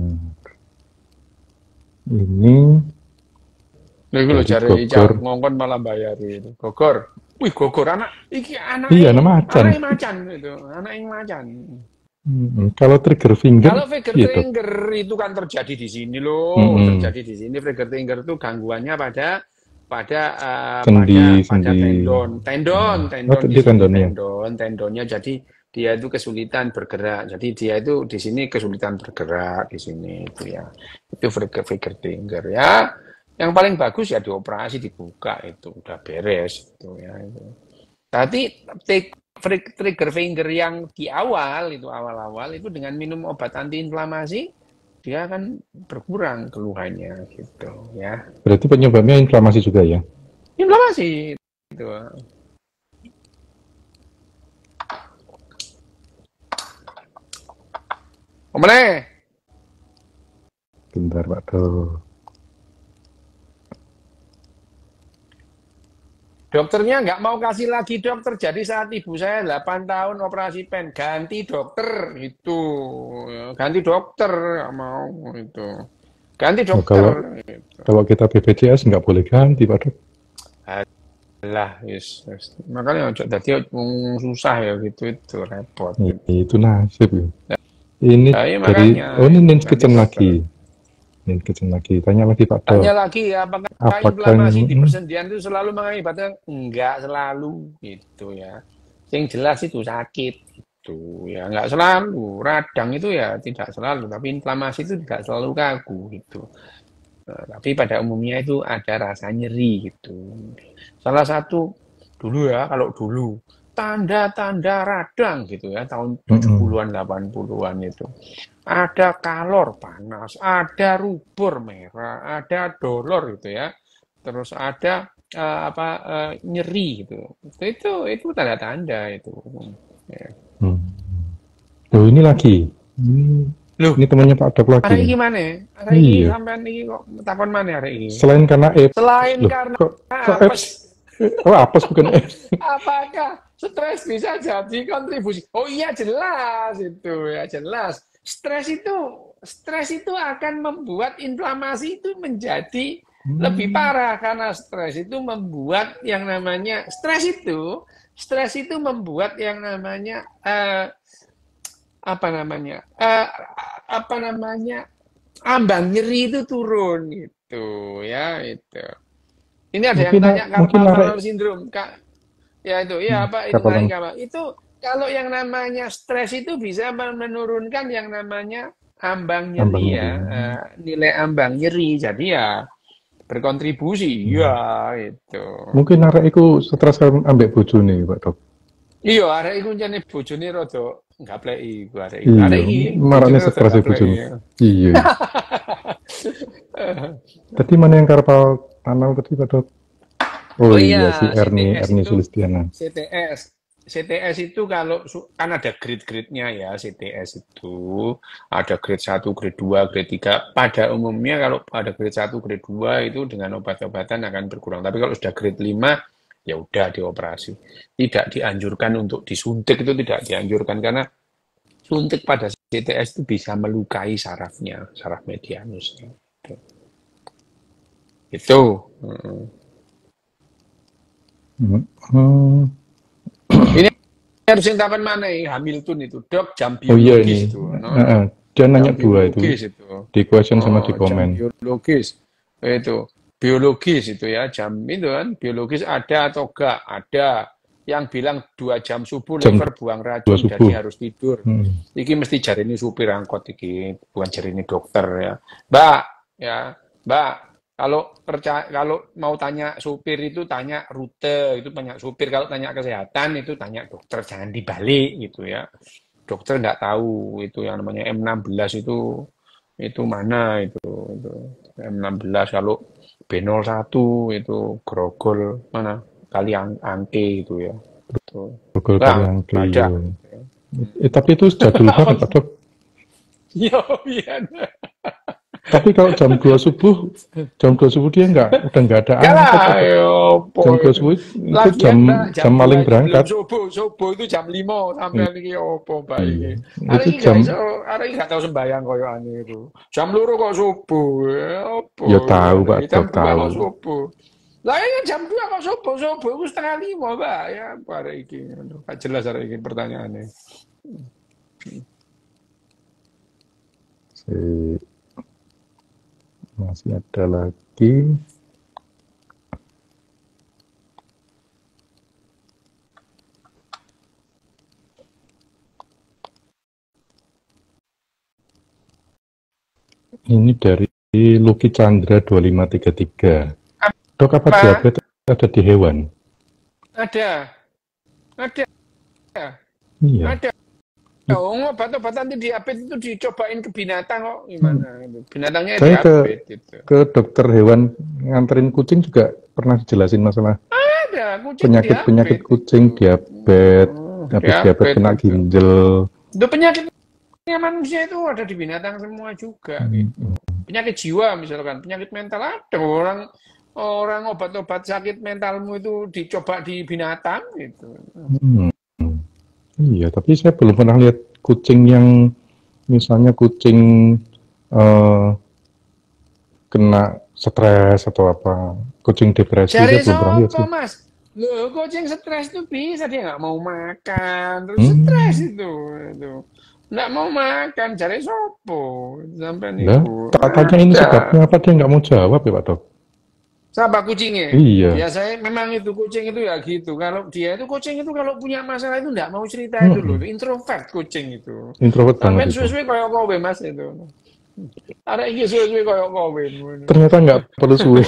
Ini Lha iku lho jare Gogor. ngongkon malah bayar itu. Gogor. Wih, Gogor iki anak Iya, nama macan. Anake macan itu, anake macan. Kalau trigger finger, Kalau trigger iya, Dok. finger itu kan terjadi di sini loh, terjadi di sini trigger finger itu gangguannya pada Sendi. tendon di Di sini tendonnya. tendonnya jadi dia itu kesulitan bergerak. Jadi dia itu di sini kesulitan bergerak di sini itu ya. Itu trigger finger ya. Yang paling bagus ya dioperasi dibuka itu udah beres itu ya itu. Tapi trigger finger yang di awal itu dengan minum obat antiinflamasi dia akan berkurang keluhannya gitu ya. Berarti penyebabnya inflamasi juga ya? Inflamasi itu. Omene. Bentar Pak Dok. Dokternya nggak mau kasih lagi dokter. Jadi saat ibu saya 8 tahun operasi pen, ganti dokter itu, ganti dokter nggak mau itu, ganti dokter. Kalau kita BPJS nggak boleh ganti Pak Dok. Lah, yes. Makanya tadi susah ya gitu itu repot. Itu nasib ya. Ini Nah, iya, dari makanya, ini Nins Kitchen lagi. Nins Kitchen lagi. Tanya lagi Pak Dok. Tanya lagi apakah inflamasi di persendian itu selalu mengakibatkan? Enggak selalu gitu ya. Yang jelas itu sakit gitu ya, enggak selalu. Radang itu ya tidak selalu, tapi inflamasi itu tidak selalu kaku gitu. Tapi pada umumnya itu ada rasa nyeri gitu. Salah satu dulu ya, kalau dulu tanda-tanda radang gitu ya, tahun 70-an 80-an itu. Ada kalor panas, ada rubor merah, ada dolor gitu ya. Terus ada nyeri gitu. Itu tanda-tanda itu. Ya. Oh, ini lagi. Ini Loh, Ini temannya Pak Dok lagi arek nih. iki mana? Arek iki Iya. sampean iki kok takon mana arek iki? Selain karena apes, Selain loh, karena kok apes, apes? Oh, apes bukan apes. apakah stres bisa jadi kontribusi? Oh iya jelas itu ya jelas. Stres itu akan membuat inflamasi itu menjadi lebih parah karena stres itu membuat yang namanya stres itu membuat yang namanya apa namanya apa namanya ambang nyeri itu turun gitu ya itu. Ini ada yang Mungkin tanya mungkin carpal narek tunnel syndrome, Kak. Ya itu, ya apa itu tadi kapalan. Kak? Itu kalau yang namanya stres itu bisa menurunkan yang namanya ambang Ambang nyeri ya, nyeri. nilai ambang nyeri. Jadi ya berkontribusi, ya itu. Mungkin narek iku stres ambek bojone, Pak Dok. Iya, arek iku jane bojone rada gapleki iku arek iku. Iya, Arek iki maraknya bojone rada stres gapleki. bojone. Iya. Tadi mana yang karpal tunnel tadi, Pak Dok? Oh Oh iya, si iya, CTS Erni itu Sulistiana. CTS. CTS itu kalau kan ada grade-grade-nya ya, CTS itu ada grade 1, grade 2, grade 3. Pada umumnya kalau pada grade 1, grade 2 itu dengan obat-obatan akan berkurang. Tapi kalau sudah grade 5 ya udah dioperasi. Tidak dianjurkan untuk disuntik, itu tidak dianjurkan karena suntik pada CTS itu bisa melukai sarafnya, saraf medianusnya. Itu. Ini harus yang tapan mana ya? Hamilton itu, Dok, jam Oh iya ini. biologis itu. No. Dia nanya Jam dua itu. biologis itu. Di question sama di Jam komen. biologis. Itu. Biologis itu ya, jam itu kan. Biologis ada atau enggak? Ada. Yang bilang 2 jam subuh Jam liver buang racun, subuh. jadi harus tidur. Iki mesti jari ini supir angkot iki, bukan jari ini dokter ya. Mbak, ya, Mbak, kalau mau tanya supir itu tanya rute, itu tanya supir. Kalau tanya kesehatan itu tanya dokter, jangan dibalik gitu ya. Dokter nggak tahu itu yang namanya M16 itu mana itu M16 kalau B01 itu grogol mana kali angke itu ya. Betul. Google Nah, Kaliangke. ada. Tapi itu jadul banget, Pak Dok. Yo, iya. Tapi kalau jam 2 subuh dia udah nggak ada angkot. Kalah, yo, Jam 2 subuh itu jam maling berangkat. Subuh itu jam 5 sampai ini opo Mbak iki. Itu jam Hari ini gak tahu sembayang koyo ane itu. Jam 2 kok subuh. Opo. ya tahu, Pak Jam Dok, 2 tahu. kok subuh. Lah ini jam 2 kok subuh itu setengah 5, Mbak. Ya, apa hari iki. Gak jelas hari ini pertanyaannya. Masih ada lagi. Ini dari Lucky Chandra 2533. Dok, apa diabetes ada di hewan? Ada. Iya. Ada. Obat-obatan diabetes itu dicobain ke binatang kok gimana? Binatangnya Saya diabetes itu. ke dokter hewan nganterin kucing juga pernah dijelasin masalah Ada kucing penyakit kucing, diabetes, habis diabetes kena ginjal. Itu penyakitnya manusia itu ada di binatang semua juga gitu. Penyakit jiwa misalkan, penyakit mental ada orang obat-obat sakit mentalmu itu dicoba di binatang gitu. Iya, tapi saya belum pernah lihat kucing yang misalnya kucing kena stres atau apa, kucing depresi. Saya belum pernah lihat sih. Mas, loh kucing stres itu bisa dia nggak mau makan, terus stres itu. Nggak mau makan, cari sopo sampai niku. Tak tanya ini sebabnya apa, dia nggak mau jawab ya Pak Dok? Sama kucingnya? Iya. Biasanya memang itu kucing itu ya gitu. Kalau dia itu kucing itu kalau punya masalah itu nggak mau cerita itu loh. Introvert kucing itu. Introvert banget itu. Suwe-suwe kayak kowe Mas itu. Ada iki suwe-suwe kayak kowe. Ternyata nggak perlu suwe.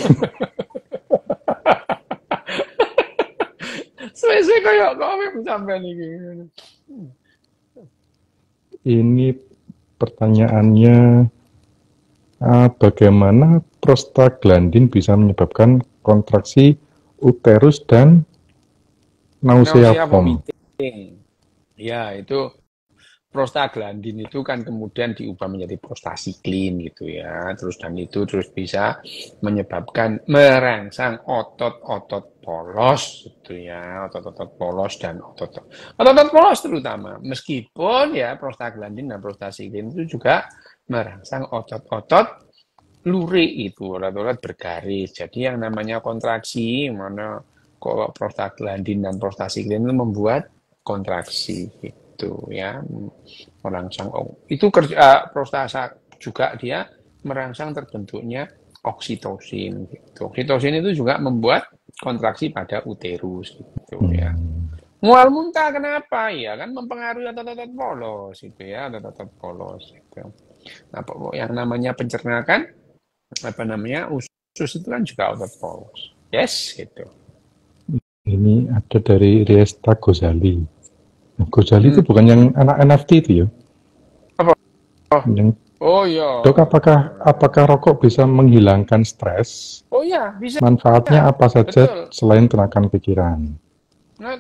Suwe-suwe kayak kowe sampean iki. Ini pertanyaannya, bagaimana prostaglandin bisa menyebabkan kontraksi uterus dan nausea vomiting? Ya, itu prostaglandin itu kan kemudian diubah menjadi prostasiklin gitu ya. Terus bisa menyebabkan merangsang otot-otot polos gitu ya, otot-otot polos dan otot-otot polos terutama. Meskipun ya prostaglandin dan prostasiklin itu juga merangsang otot-otot luri itu, otot-otot bergaris. Jadi yang namanya kontraksi, mana kok prostaglandin dan prostasiklin itu membuat kontraksi gitu ya, merangsang itu kerja prostasa juga dia merangsang terbentuknya oksitosin gitu. Oksitosin itu juga membuat kontraksi pada uterus gitu ya. Mual muntah kenapa? Ya kan mempengaruhi otot-otot polos itu ya, otot-otot polos gitu. Nah, yang namanya pencernaan apa namanya usus itu kan juga otot polos. Yes gitu. Ini ada dari Riesta Gozali. Gozali itu bukan yang anak NFT itu ya? Apa? Oh iya. Dok, apakah rokok bisa menghilangkan stres? Oh iya, bisa. Manfaatnya apa saja selain tenangkan pikiran? Nah,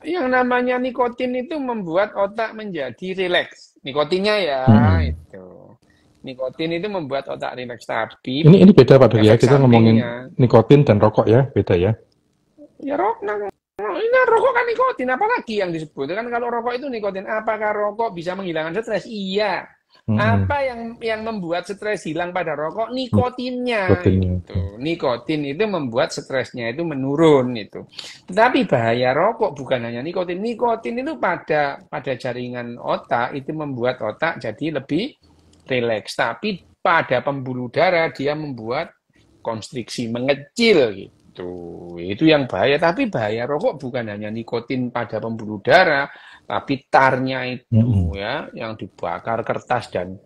yang namanya nikotin itu membuat otak menjadi rileks. Nikotinnya ya itu. Nikotin itu membuat otak rileks, tapi ini beda Pak Dok ya, kita ngomongin nikotin dan rokok ya, beda ya? Ya ini rokok kan nikotin, apalagi yang disebut kan kalau rokok itu nikotin. Apakah rokok bisa menghilangkan stres? Iya. Apa yang membuat stres hilang pada rokok? Nikotinnya. Gitu. Nikotin itu membuat stresnya itu menurun itu. Tetapi bahaya rokok bukan hanya nikotin. Nikotin itu pada jaringan otak itu membuat otak jadi lebih rileks. Tapi pada pembuluh darah dia membuat konstriksi mengecil gitu. Itu yang bahaya. Tapi bahaya rokok bukan hanya nikotin pada pembuluh darah, tapi tarnya itu ya, yang dibakar kertas dan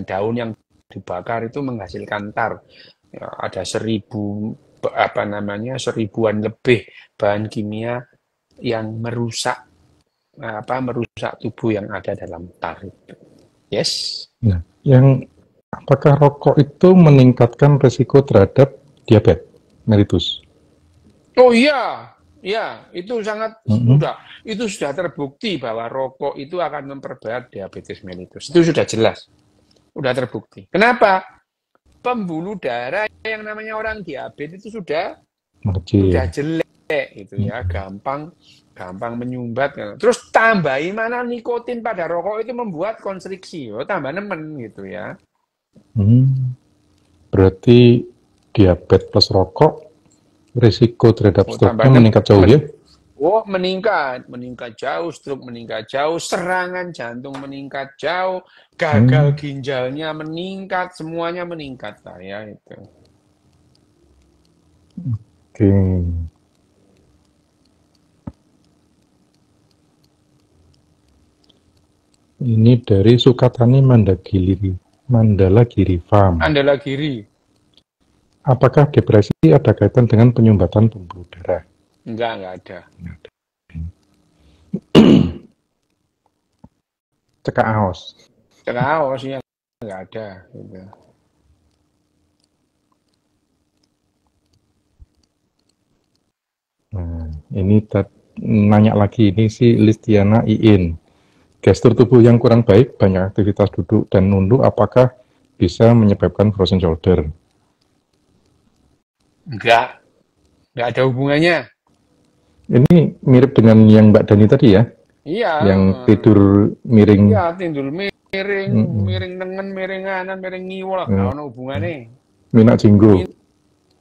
daun yang dibakar itu menghasilkan tar. Ya, ada 1000-an lebih bahan kimia yang merusak tubuh yang ada dalam tar itu. Yes. Nah, apakah rokok itu meningkatkan risiko terhadap diabetes mellitus? Oh iya, ya itu sangat sudah terbukti bahwa rokok itu akan memperberat diabetes mellitus. Itu sudah jelas, sudah terbukti. Kenapa? Pembuluh darah yang namanya orang diabetes itu sudah jelek, gitu ya, gampang menyumbat. Terus tambahi mana nikotin pada rokok itu membuat konstriksi, tambah nemen gitu ya. Berarti diabetes plus rokok, risiko terhadap stroke meningkat jauh ya? Oh, meningkat jauh, stroke meningkat jauh, serangan jantung meningkat jauh, gagal ginjalnya meningkat, semuanya meningkat ya itu. Oke. Ini dari Sukatani Mandala Giri Farm. Mandala Giri. Apakah depresi ada kaitan dengan penyumbatan pembuluh darah? Enggak ada. Cekak aos ya enggak ada. Gitu. Nah, ini nanya lagi, ini si Listiana Iin. Gestur tubuh yang kurang baik, banyak aktivitas duduk dan nunduk, apakah bisa menyebabkan frozen shoulder? Enggak ada hubungannya. Ini mirip dengan yang Mbak Dani tadi ya? Iya. Yang tidur miring. Iya, tidur miring, miring tengen, miring kanan, miring ngiwul. Nggak ada hubungannya. Minak jinggo.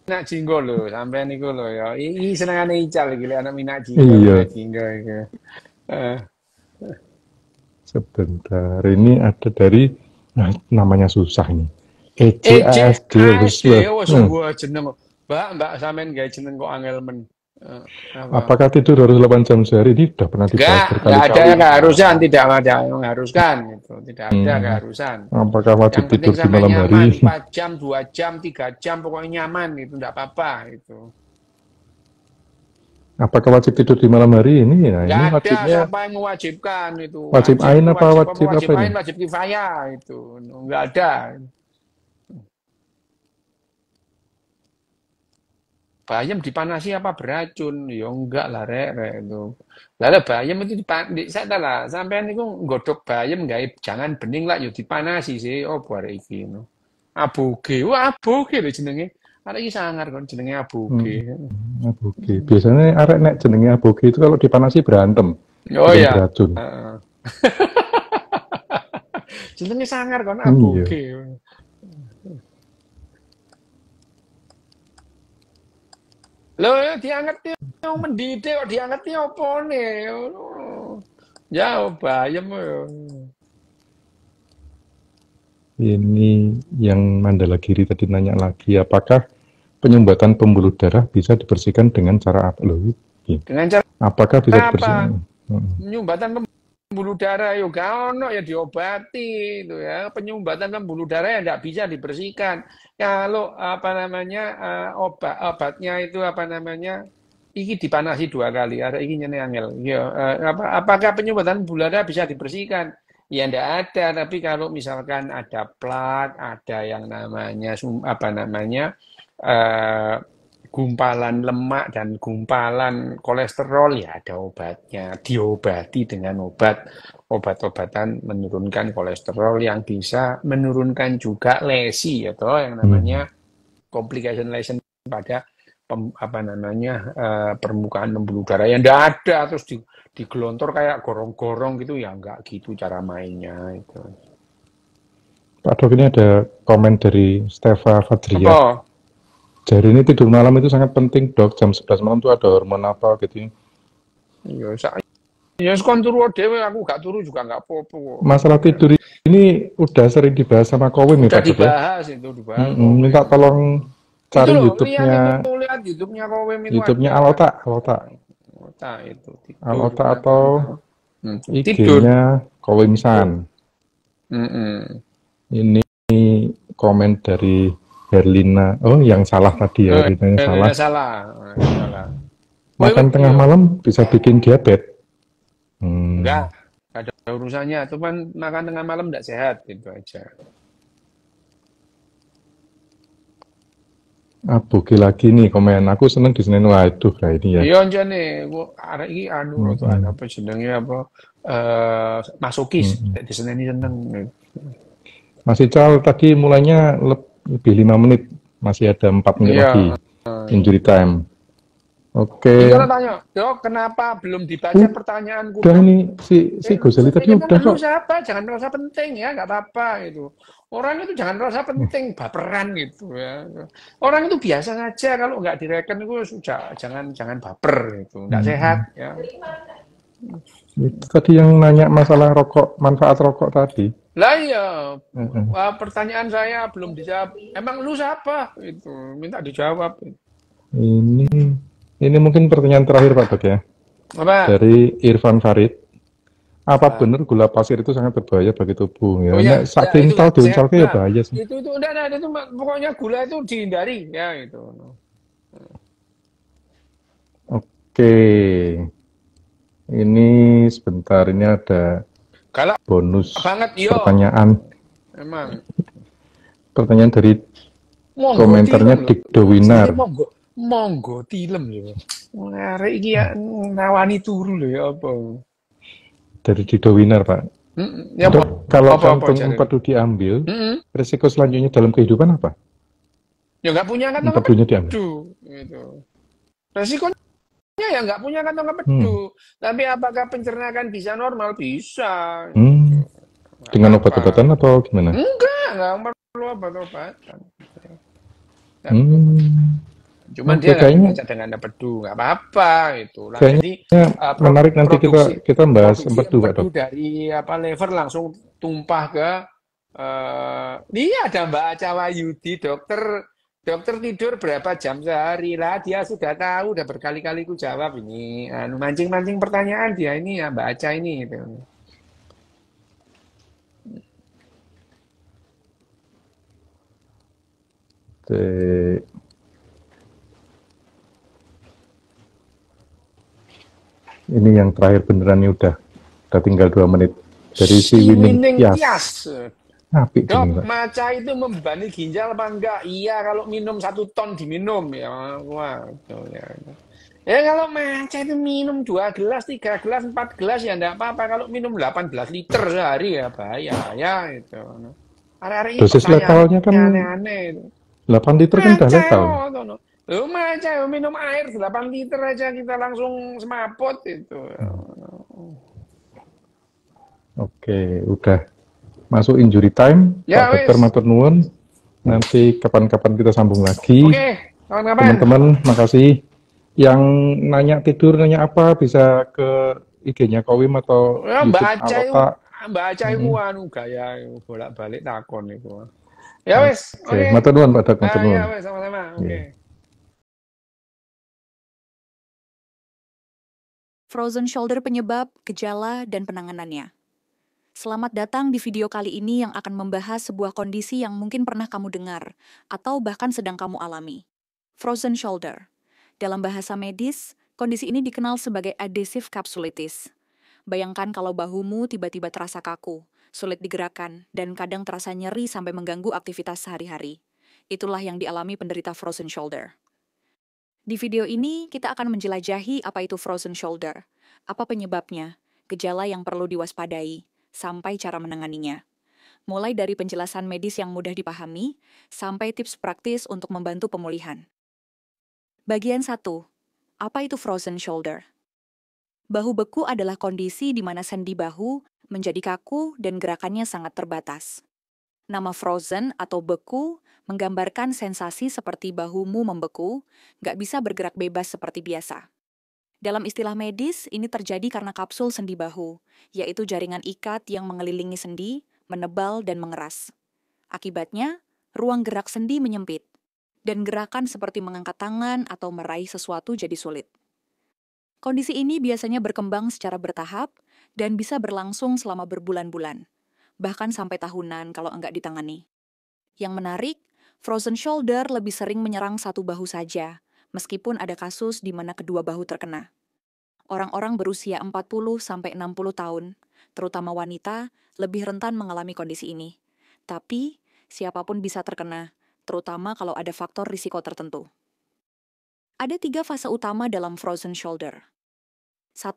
Minak jinggo loh, sampai niku loh ya. Ini senengane Ical iki anak minak jinggo. Iya. Jinggo iki. Sebentar, ini ada dari namanya susah nih. EJASD wis jeneng. Mbak sampean gawe jeneng kok angel men. Apakah tidur harus 8 jam sehari? Ini sudah pernah dibahas berkali-kali. Enggak ada keharusan, tidak ada mengharuskan gitu. Tidak ada keharusan. Apakah wajib tidur di malam hari? Nyaman, 4 jam, 2 jam, 3 jam pokoknya nyaman itu enggak apa-apa itu. Apakah wajib tidur di malam hari ini? Nah, ini wajibnya siapa yang mewajibkan itu? Wajib ain apa wajib apa ini? Wajib kifayah itu. Enggak ada. bayam dipanasi apa beracun? Ya enggak lah rek itu. Lah bayam itu saya tahu lah, sampean itu nggodhog bayam gawe jangan bening lah ya dipanasi sih. Oh barek iki no. Aboge. Wah, aboge lho jenenge. Arek iki sangar kon jenenge aboge. Hmm, aboge. Biasanya arek nek jenenge aboge itu kalau dipanasi berantem, Oh bukan ya. beracun. Heeh. Jenenge sangar kon Iya. aboge. Lho ya diangeti wong mendidik kok diangeti opone. Ya bayam yo. Ini yang Mandalagiri tadi nanya lagi, apakah penyumbatan pembuluh darah bisa dibersihkan dengan cara apa? Loh, Dengan cara apakah bisa apa? dibersihkan? Penyumbatan pembuluh darah yo gak ono ya diobati itu ya. Penyumbatan pembuluh darah yang tidak bisa dibersihkan. Kalau apa namanya obatnya itu apa namanya iki dipanasi 2 kali. Ada iki nyene angel. Ya, apakah penyumbatan pembuluh darah bisa dibersihkan? Ya enggak ada, tapi kalau misalkan ada plat, ada yang namanya apa namanya eh, gumpalan lemak dan gumpalan kolesterol ya ada obatnya, diobati dengan obat-obatan menurunkan kolesterol yang bisa menurunkan juga lesi atau yang namanya complication lesion pada apa namanya permukaan pembuluh darah yang tidak ada terus digelontor kayak gorong-gorong gitu ya nggak gitu cara mainnya itu. Pak Dok, ini ada komen dari Stefa Fadria. Apa? Jadi ini tidur malam itu sangat penting dok, jam 11 malam itu ada hormon apa gitu. Ya, ya kon turu dhewe aku gak turu juga nggak apa-apa. Masalah tidur ini udah sering dibahas sama Kowim ya Pak Dok ya? Dibahas itu, dibahas. Minta tolong cari YouTube-nya. Lihat YouTube-nya Kowim itu. YouTube-nya Alota. Alota itu. Alota atau tidur. IG-nya Kowim San. Ini komen dari Herlina. Oh, yang salah tadi ya, Herlina salah. Makan tengah malam bisa bikin diabetes. Enggak ada urusannya. Cuman makan tengah malam enggak sehat itu aja. Aboge lagi nih komen. Aku seneng di Senin waduh lah ini ya. Iya jane, gua arek iki anu atau apa jenenge apa masokis di Senin ini seneng. Mas Ical tadi mulainya lebih 5 menit. Masih ada 4 menit lagi. Injury time. Oke. Kalau tanya, Dok, kenapa belum dibaca pertanyaanku? Udah ini si Gozali tadi udah kok. Siapa? Jangan merasa penting ya, nggak apa-apa itu. Orang itu jangan merasa penting, baperan gitu ya. Orang itu biasa saja kalau nggak direken itu sudah jangan baper gitu, nggak sehat ya. Itu tadi yang nanya masalah rokok, manfaat rokok tadi. Lah iya, pertanyaan saya belum dijawab. Emang lu siapa? Itu minta dijawab. Ini mungkin pertanyaan terakhir Pak Dok ya. Apa? Dari Irfan Farid. Apa benar gula pasir itu sangat berbahaya bagi tubuh ya? Nek sak kental diuncalke ya bahaya sih. Itu enggak itu pokoknya gula itu dihindari ya itu. Oke. Ini sebentar, ini ada bonus pertanyaan. Emang. Pertanyaan dari komentarnya Dikdo Winar. Monggo tilem ya. Arek iki nawani turu lho ya apa. Dari Dikdo Winar, Pak. Ya, kalau kantung empedu diambil, resiko selanjutnya dalam kehidupan apa? Ya nggak punya kantong empedu. Gitu. Resikonya ya nggak punya kantong empedu. Tapi apakah pencernaan bisa normal? Bisa. Dengan obat-obatan atau gimana? Nggak perlu obat-obatan. Cuman dia kayaknya nggak dengan empedu, nggak apa-apa itu. Jadi menarik nanti kita bahas empedu, Pak Dok. Dari lever langsung tumpah ke dia ada Mbak Aca Wayudi, dokter tidur berapa jam sehari lah, dia sudah tahu, udah berkali-kali ku jawab ini, mancing-mancing pertanyaan dia ini ya Mbak Aca ini gitu. Ini yang terakhir beneran nih udah tinggal 2 menit. Dari si Winning Tias. Apik Dok, jeneng Pak. maca itu membebani ginjal apa enggak? Iya, kalau minum 1 ton diminum ya. Wah, itu ya. Ya kalau maca itu minum 2 gelas, 3 gelas, 4 gelas ya enggak apa-apa. Kalau minum 18 liter sehari ya bahaya ya itu. Hari-hari ini Dosis pertanyaan letalnya kan aneh-aneh itu. 8 liter kan udah Maca letal. oh, tono. Lu maca minum air 8 liter aja kita langsung semaput itu. Oke, udah masuk injury time. Ya Pak Dokter wis. matur nuwun. Nanti kapan-kapan kita sambung lagi. Oke, kawan-kawan. Teman-teman, makasih. Yang nanya tidur, nanya apa, bisa ke IG-nya Kowim atau Ya YouTube baca itu, Alota. baca itu Mm-mm. anu gaya bolak-balik takon itu. Ya wes, Oke, oke. matur nuwun Pak Dok, matur Ah ya nuwun. wes sama-sama. Oke. Nggih. Frozen shoulder penyebab, gejala, dan penanganannya. Selamat datang di video kali ini yang akan membahas sebuah kondisi yang mungkin pernah kamu dengar, atau bahkan sedang kamu alami. Frozen shoulder. Dalam bahasa medis, kondisi ini dikenal sebagai adhesive capsulitis. Bayangkan kalau bahumu tiba-tiba terasa kaku, sulit digerakkan, dan kadang terasa nyeri sampai mengganggu aktivitas sehari-hari. Itulah yang dialami penderita frozen shoulder. Di video ini, kita akan menjelajahi apa itu frozen shoulder, apa penyebabnya, gejala yang perlu diwaspadai, sampai cara menanganinya. Mulai dari penjelasan medis yang mudah dipahami, sampai tips praktis untuk membantu pemulihan. Bagian 1. Apa itu frozen shoulder? Bahu beku adalah kondisi di mana sendi bahu menjadi kaku dan gerakannya sangat terbatas. Nama frozen atau beku menggambarkan sensasi seperti bahumu membeku, nggak bisa bergerak bebas seperti biasa. Dalam istilah medis, ini terjadi karena kapsul sendi bahu, yaitu jaringan ikat yang mengelilingi sendi, menebal dan mengeras. Akibatnya, ruang gerak sendi menyempit, dan gerakan seperti mengangkat tangan atau meraih sesuatu jadi sulit. Kondisi ini biasanya berkembang secara bertahap dan bisa berlangsung selama berbulan-bulan, bahkan sampai tahunan kalau enggak ditangani. Yang menarik, frozen shoulder lebih sering menyerang satu bahu saja, meskipun ada kasus di mana kedua bahu terkena. Orang-orang berusia 40-60 tahun, terutama wanita, lebih rentan mengalami kondisi ini. Tapi, siapapun bisa terkena, terutama kalau ada faktor risiko tertentu. Ada 3 fase utama dalam frozen shoulder. 1.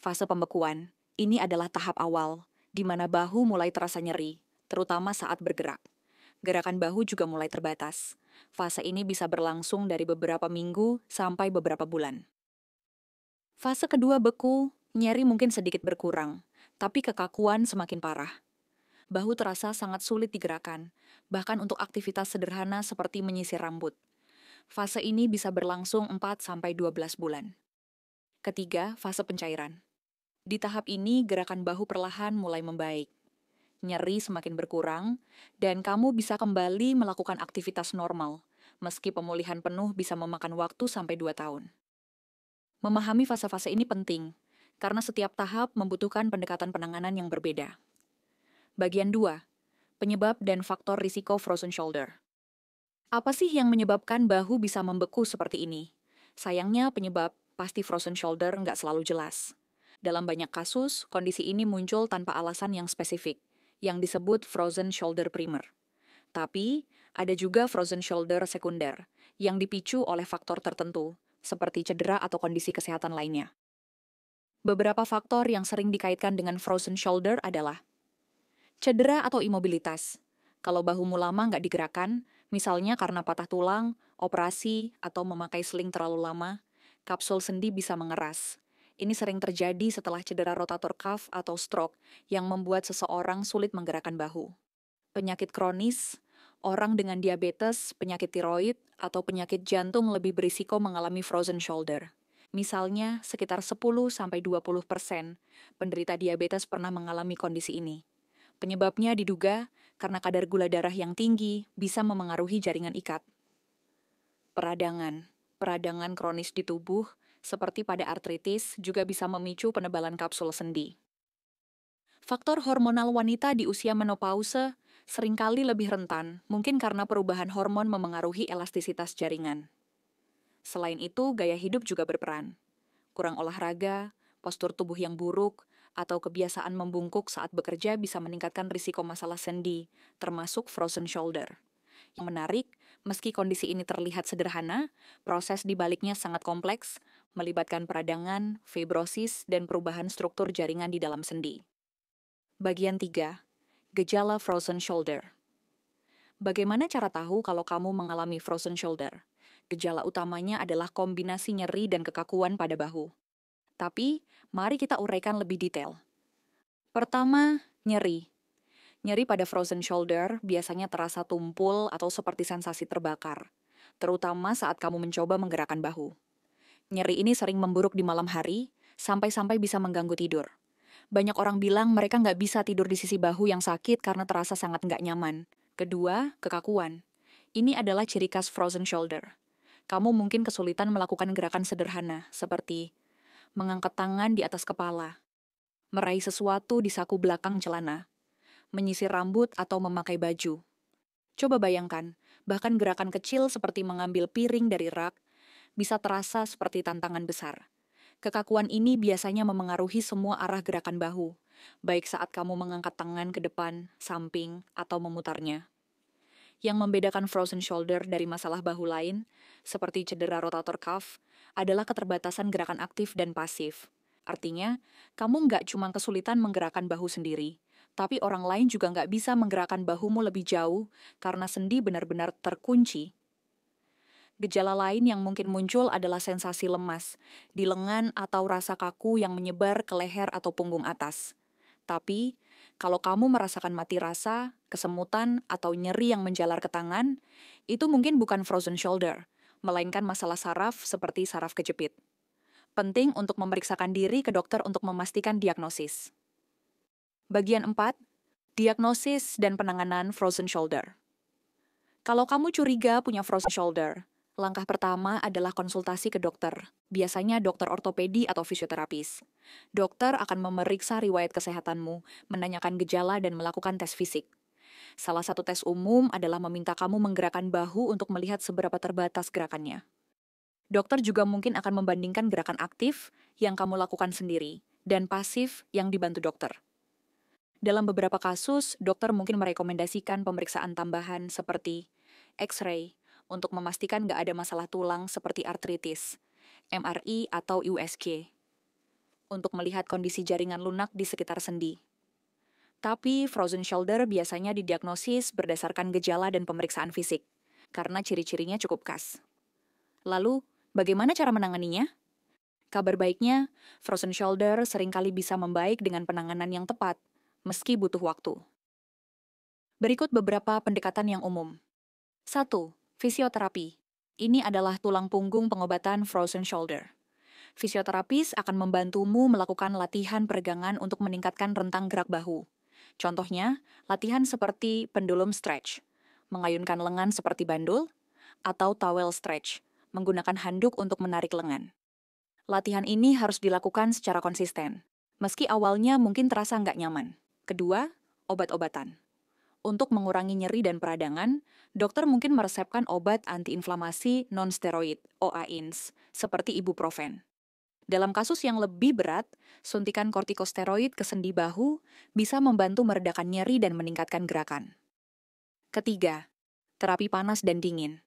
Fase pembekuan. Ini adalah tahap awal, di mana bahu mulai terasa nyeri, terutama saat bergerak. Gerakan bahu juga mulai terbatas. Fase ini bisa berlangsung dari beberapa minggu sampai beberapa bulan. Fase kedua beku, nyeri mungkin sedikit berkurang, tapi kekakuan semakin parah. Bahu terasa sangat sulit digerakkan, bahkan untuk aktivitas sederhana seperti menyisir rambut. Fase ini bisa berlangsung 4-12 bulan. Ketiga, fase pencairan. Di tahap ini, gerakan bahu perlahan mulai membaik. Nyeri semakin berkurang, dan kamu bisa kembali melakukan aktivitas normal, meski pemulihan penuh bisa memakan waktu sampai 2 tahun. Memahami fase-fase ini penting, karena setiap tahap membutuhkan pendekatan penanganan yang berbeda. Bagian 2. Penyebab dan faktor risiko frozen shoulder. Apa sih yang menyebabkan bahu bisa membeku seperti ini? Sayangnya penyebab pasti frozen shoulder nggak selalu jelas. Dalam banyak kasus, kondisi ini muncul tanpa alasan yang spesifik, yang disebut frozen shoulder primer. Tapi, ada juga frozen shoulder sekunder, yang dipicu oleh faktor tertentu, seperti cedera atau kondisi kesehatan lainnya. Beberapa faktor yang sering dikaitkan dengan frozen shoulder adalah cedera atau imobilitas. Kalau bahumu lama nggak digerakkan, misalnya karena patah tulang, operasi, atau memakai sling terlalu lama, kapsul sendi bisa mengeras. Ini sering terjadi setelah cedera rotator cuff atau stroke yang membuat seseorang sulit menggerakkan bahu. Penyakit kronis, orang dengan diabetes, penyakit tiroid, atau penyakit jantung lebih berisiko mengalami frozen shoulder. Misalnya, sekitar 10-20% penderita diabetes pernah mengalami kondisi ini. Penyebabnya diduga karena kadar gula darah yang tinggi bisa memengaruhi jaringan ikat. Peradangan kronis di tubuh, seperti pada artritis, juga bisa memicu penebalan kapsul sendi. Faktor hormonal wanita di usia menopause seringkali lebih rentan, mungkin karena perubahan hormon memengaruhi elastisitas jaringan. Selain itu, gaya hidup juga berperan. Kurang olahraga, postur tubuh yang buruk, atau kebiasaan membungkuk saat bekerja bisa meningkatkan risiko masalah sendi, termasuk frozen shoulder. Yang menarik, meski kondisi ini terlihat sederhana, proses di baliknya sangat kompleks, melibatkan peradangan, fibrosis, dan perubahan struktur jaringan di dalam sendi. Bagian 3. Gejala frozen shoulder. Bagaimana cara tahu kalau kamu mengalami frozen shoulder? Gejala utamanya adalah kombinasi nyeri dan kekakuan pada bahu. Tapi, mari kita uraikan lebih detail. Pertama, nyeri. Nyeri pada frozen shoulder biasanya terasa tumpul atau seperti sensasi terbakar, terutama saat kamu mencoba menggerakkan bahu. Nyeri ini sering memburuk di malam hari, sampai-sampai bisa mengganggu tidur. Banyak orang bilang mereka nggak bisa tidur di sisi bahu yang sakit karena terasa sangat nggak nyaman. Kedua, kekakuan. Ini adalah ciri khas frozen shoulder. Kamu mungkin kesulitan melakukan gerakan sederhana, seperti mengangkat tangan di atas kepala, meraih sesuatu di saku belakang celana, menyisir rambut atau memakai baju. Coba bayangkan, bahkan gerakan kecil seperti mengambil piring dari rak bisa terasa seperti tantangan besar. Kekakuan ini biasanya memengaruhi semua arah gerakan bahu, baik saat kamu mengangkat tangan ke depan, samping, atau memutarnya. Yang membedakan frozen shoulder dari masalah bahu lain, seperti cedera rotator cuff, adalah keterbatasan gerakan aktif dan pasif. Artinya, kamu nggak cuma kesulitan menggerakkan bahu sendiri, tapi orang lain juga nggak bisa menggerakkan bahumu lebih jauh karena sendi benar-benar terkunci. Gejala lain yang mungkin muncul adalah sensasi lemas di lengan atau rasa kaku yang menyebar ke leher atau punggung atas. Tapi, kalau kamu merasakan mati rasa, kesemutan, atau nyeri yang menjalar ke tangan, itu mungkin bukan frozen shoulder, melainkan masalah saraf seperti saraf kejepit. Penting untuk memeriksakan diri ke dokter untuk memastikan diagnosis. Bagian 4. Diagnosis dan penanganan frozen shoulder. Kalau kamu curiga punya frozen shoulder, langkah pertama adalah konsultasi ke dokter, biasanya dokter ortopedi atau fisioterapis. Dokter akan memeriksa riwayat kesehatanmu, menanyakan gejala dan melakukan tes fisik. Salah satu tes umum adalah meminta kamu menggerakkan bahu untuk melihat seberapa terbatas gerakannya. Dokter juga mungkin akan membandingkan gerakan aktif yang kamu lakukan sendiri dan pasif yang dibantu dokter. Dalam beberapa kasus, dokter mungkin merekomendasikan pemeriksaan tambahan seperti X-ray, untuk memastikan nggak ada masalah tulang seperti artritis, MRI atau USG, untuk melihat kondisi jaringan lunak di sekitar sendi. Tapi frozen shoulder biasanya didiagnosis berdasarkan gejala dan pemeriksaan fisik, karena ciri-cirinya cukup khas. Lalu, bagaimana cara menanganinya? Kabar baiknya, frozen shoulder seringkali bisa membaik dengan penanganan yang tepat, meski butuh waktu. Berikut beberapa pendekatan yang umum. 1. Fisioterapi. Ini adalah tulang punggung pengobatan frozen shoulder. Fisioterapis akan membantumu melakukan latihan peregangan untuk meningkatkan rentang gerak bahu. Contohnya, latihan seperti pendulum stretch, mengayunkan lengan seperti bandul, atau towel stretch, menggunakan handuk untuk menarik lengan. Latihan ini harus dilakukan secara konsisten, meski awalnya mungkin terasa nggak nyaman. Kedua, obat-obatan. Untuk mengurangi nyeri dan peradangan, dokter mungkin meresepkan obat antiinflamasi non-steroid, OAINS, seperti ibuprofen. Dalam kasus yang lebih berat, suntikan kortikosteroid ke sendi bahu bisa membantu meredakan nyeri dan meningkatkan gerakan. Ketiga, terapi panas dan dingin.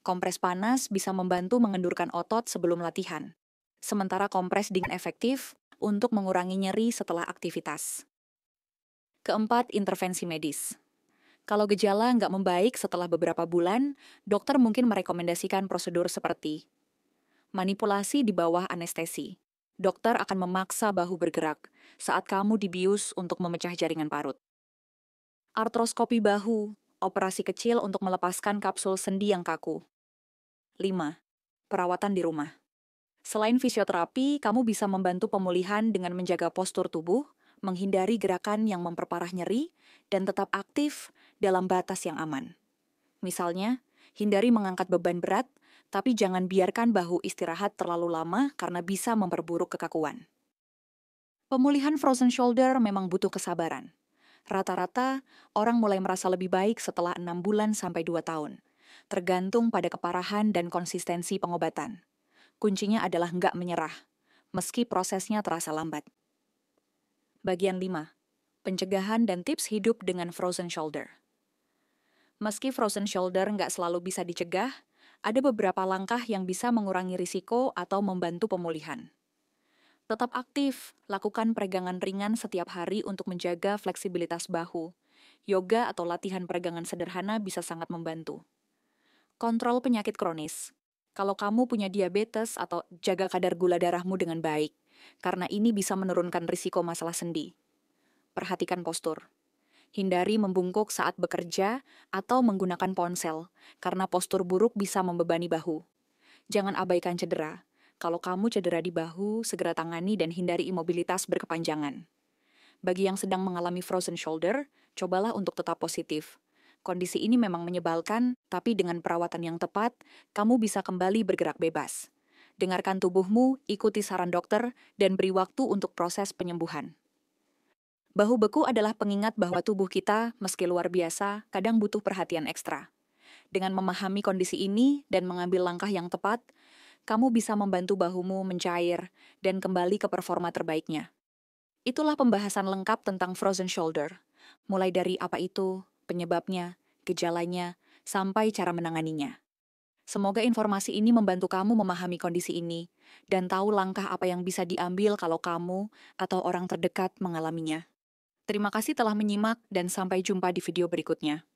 Kompres panas bisa membantu mengendurkan otot sebelum latihan, sementara kompres dingin efektif untuk mengurangi nyeri setelah aktivitas. Keempat, intervensi medis. Kalau gejala nggak membaik setelah beberapa bulan, dokter mungkin merekomendasikan prosedur seperti manipulasi di bawah anestesi. Dokter akan memaksa bahu bergerak saat kamu dibius untuk memecah jaringan parut. Artroskopi bahu, operasi kecil untuk melepaskan kapsul sendi yang kaku. 5. Perawatan di rumah. Selain fisioterapi, kamu bisa membantu pemulihan dengan menjaga postur tubuh, menghindari gerakan yang memperparah nyeri, dan tetap aktif dalam batas yang aman. Misalnya, hindari mengangkat beban berat, tapi jangan biarkan bahu istirahat terlalu lama karena bisa memperburuk kekakuan. Pemulihan frozen shoulder memang butuh kesabaran. Rata-rata, orang mulai merasa lebih baik setelah 6 bulan sampai 2 tahun, tergantung pada keparahan dan konsistensi pengobatan. Kuncinya adalah nggak menyerah, meski prosesnya terasa lambat. Bagian 5. Pencegahan dan tips hidup dengan frozen shoulder. Meski frozen shoulder nggak selalu bisa dicegah, ada beberapa langkah yang bisa mengurangi risiko atau membantu pemulihan. Tetap aktif, lakukan peregangan ringan setiap hari untuk menjaga fleksibilitas bahu. Yoga atau latihan peregangan sederhana bisa sangat membantu. Kontrol penyakit kronis. Kalau kamu punya diabetes atau jaga kadar gula darahmu dengan baik, karena ini bisa menurunkan risiko masalah sendi. Perhatikan postur. Hindari membungkuk saat bekerja atau menggunakan ponsel, karena postur buruk bisa membebani bahu. Jangan abaikan cedera. Kalau kamu cedera di bahu, segera tangani dan hindari imobilitas berkepanjangan. Bagi yang sedang mengalami frozen shoulder, cobalah untuk tetap positif. Kondisi ini memang menyebalkan, tapi dengan perawatan yang tepat, kamu bisa kembali bergerak bebas. Dengarkan tubuhmu, ikuti saran dokter, dan beri waktu untuk proses penyembuhan. Bahu beku adalah pengingat bahwa tubuh kita, meski luar biasa, kadang butuh perhatian ekstra. Dengan memahami kondisi ini dan mengambil langkah yang tepat, kamu bisa membantu bahumu mencair dan kembali ke performa terbaiknya. Itulah pembahasan lengkap tentang frozen shoulder, mulai dari apa itu, penyebabnya, gejalanya, sampai cara menanganinya. Semoga informasi ini membantu kamu memahami kondisi ini dan tahu langkah apa yang bisa diambil kalau kamu atau orang terdekat mengalaminya. Terima kasih telah menyimak dan sampai jumpa di video berikutnya.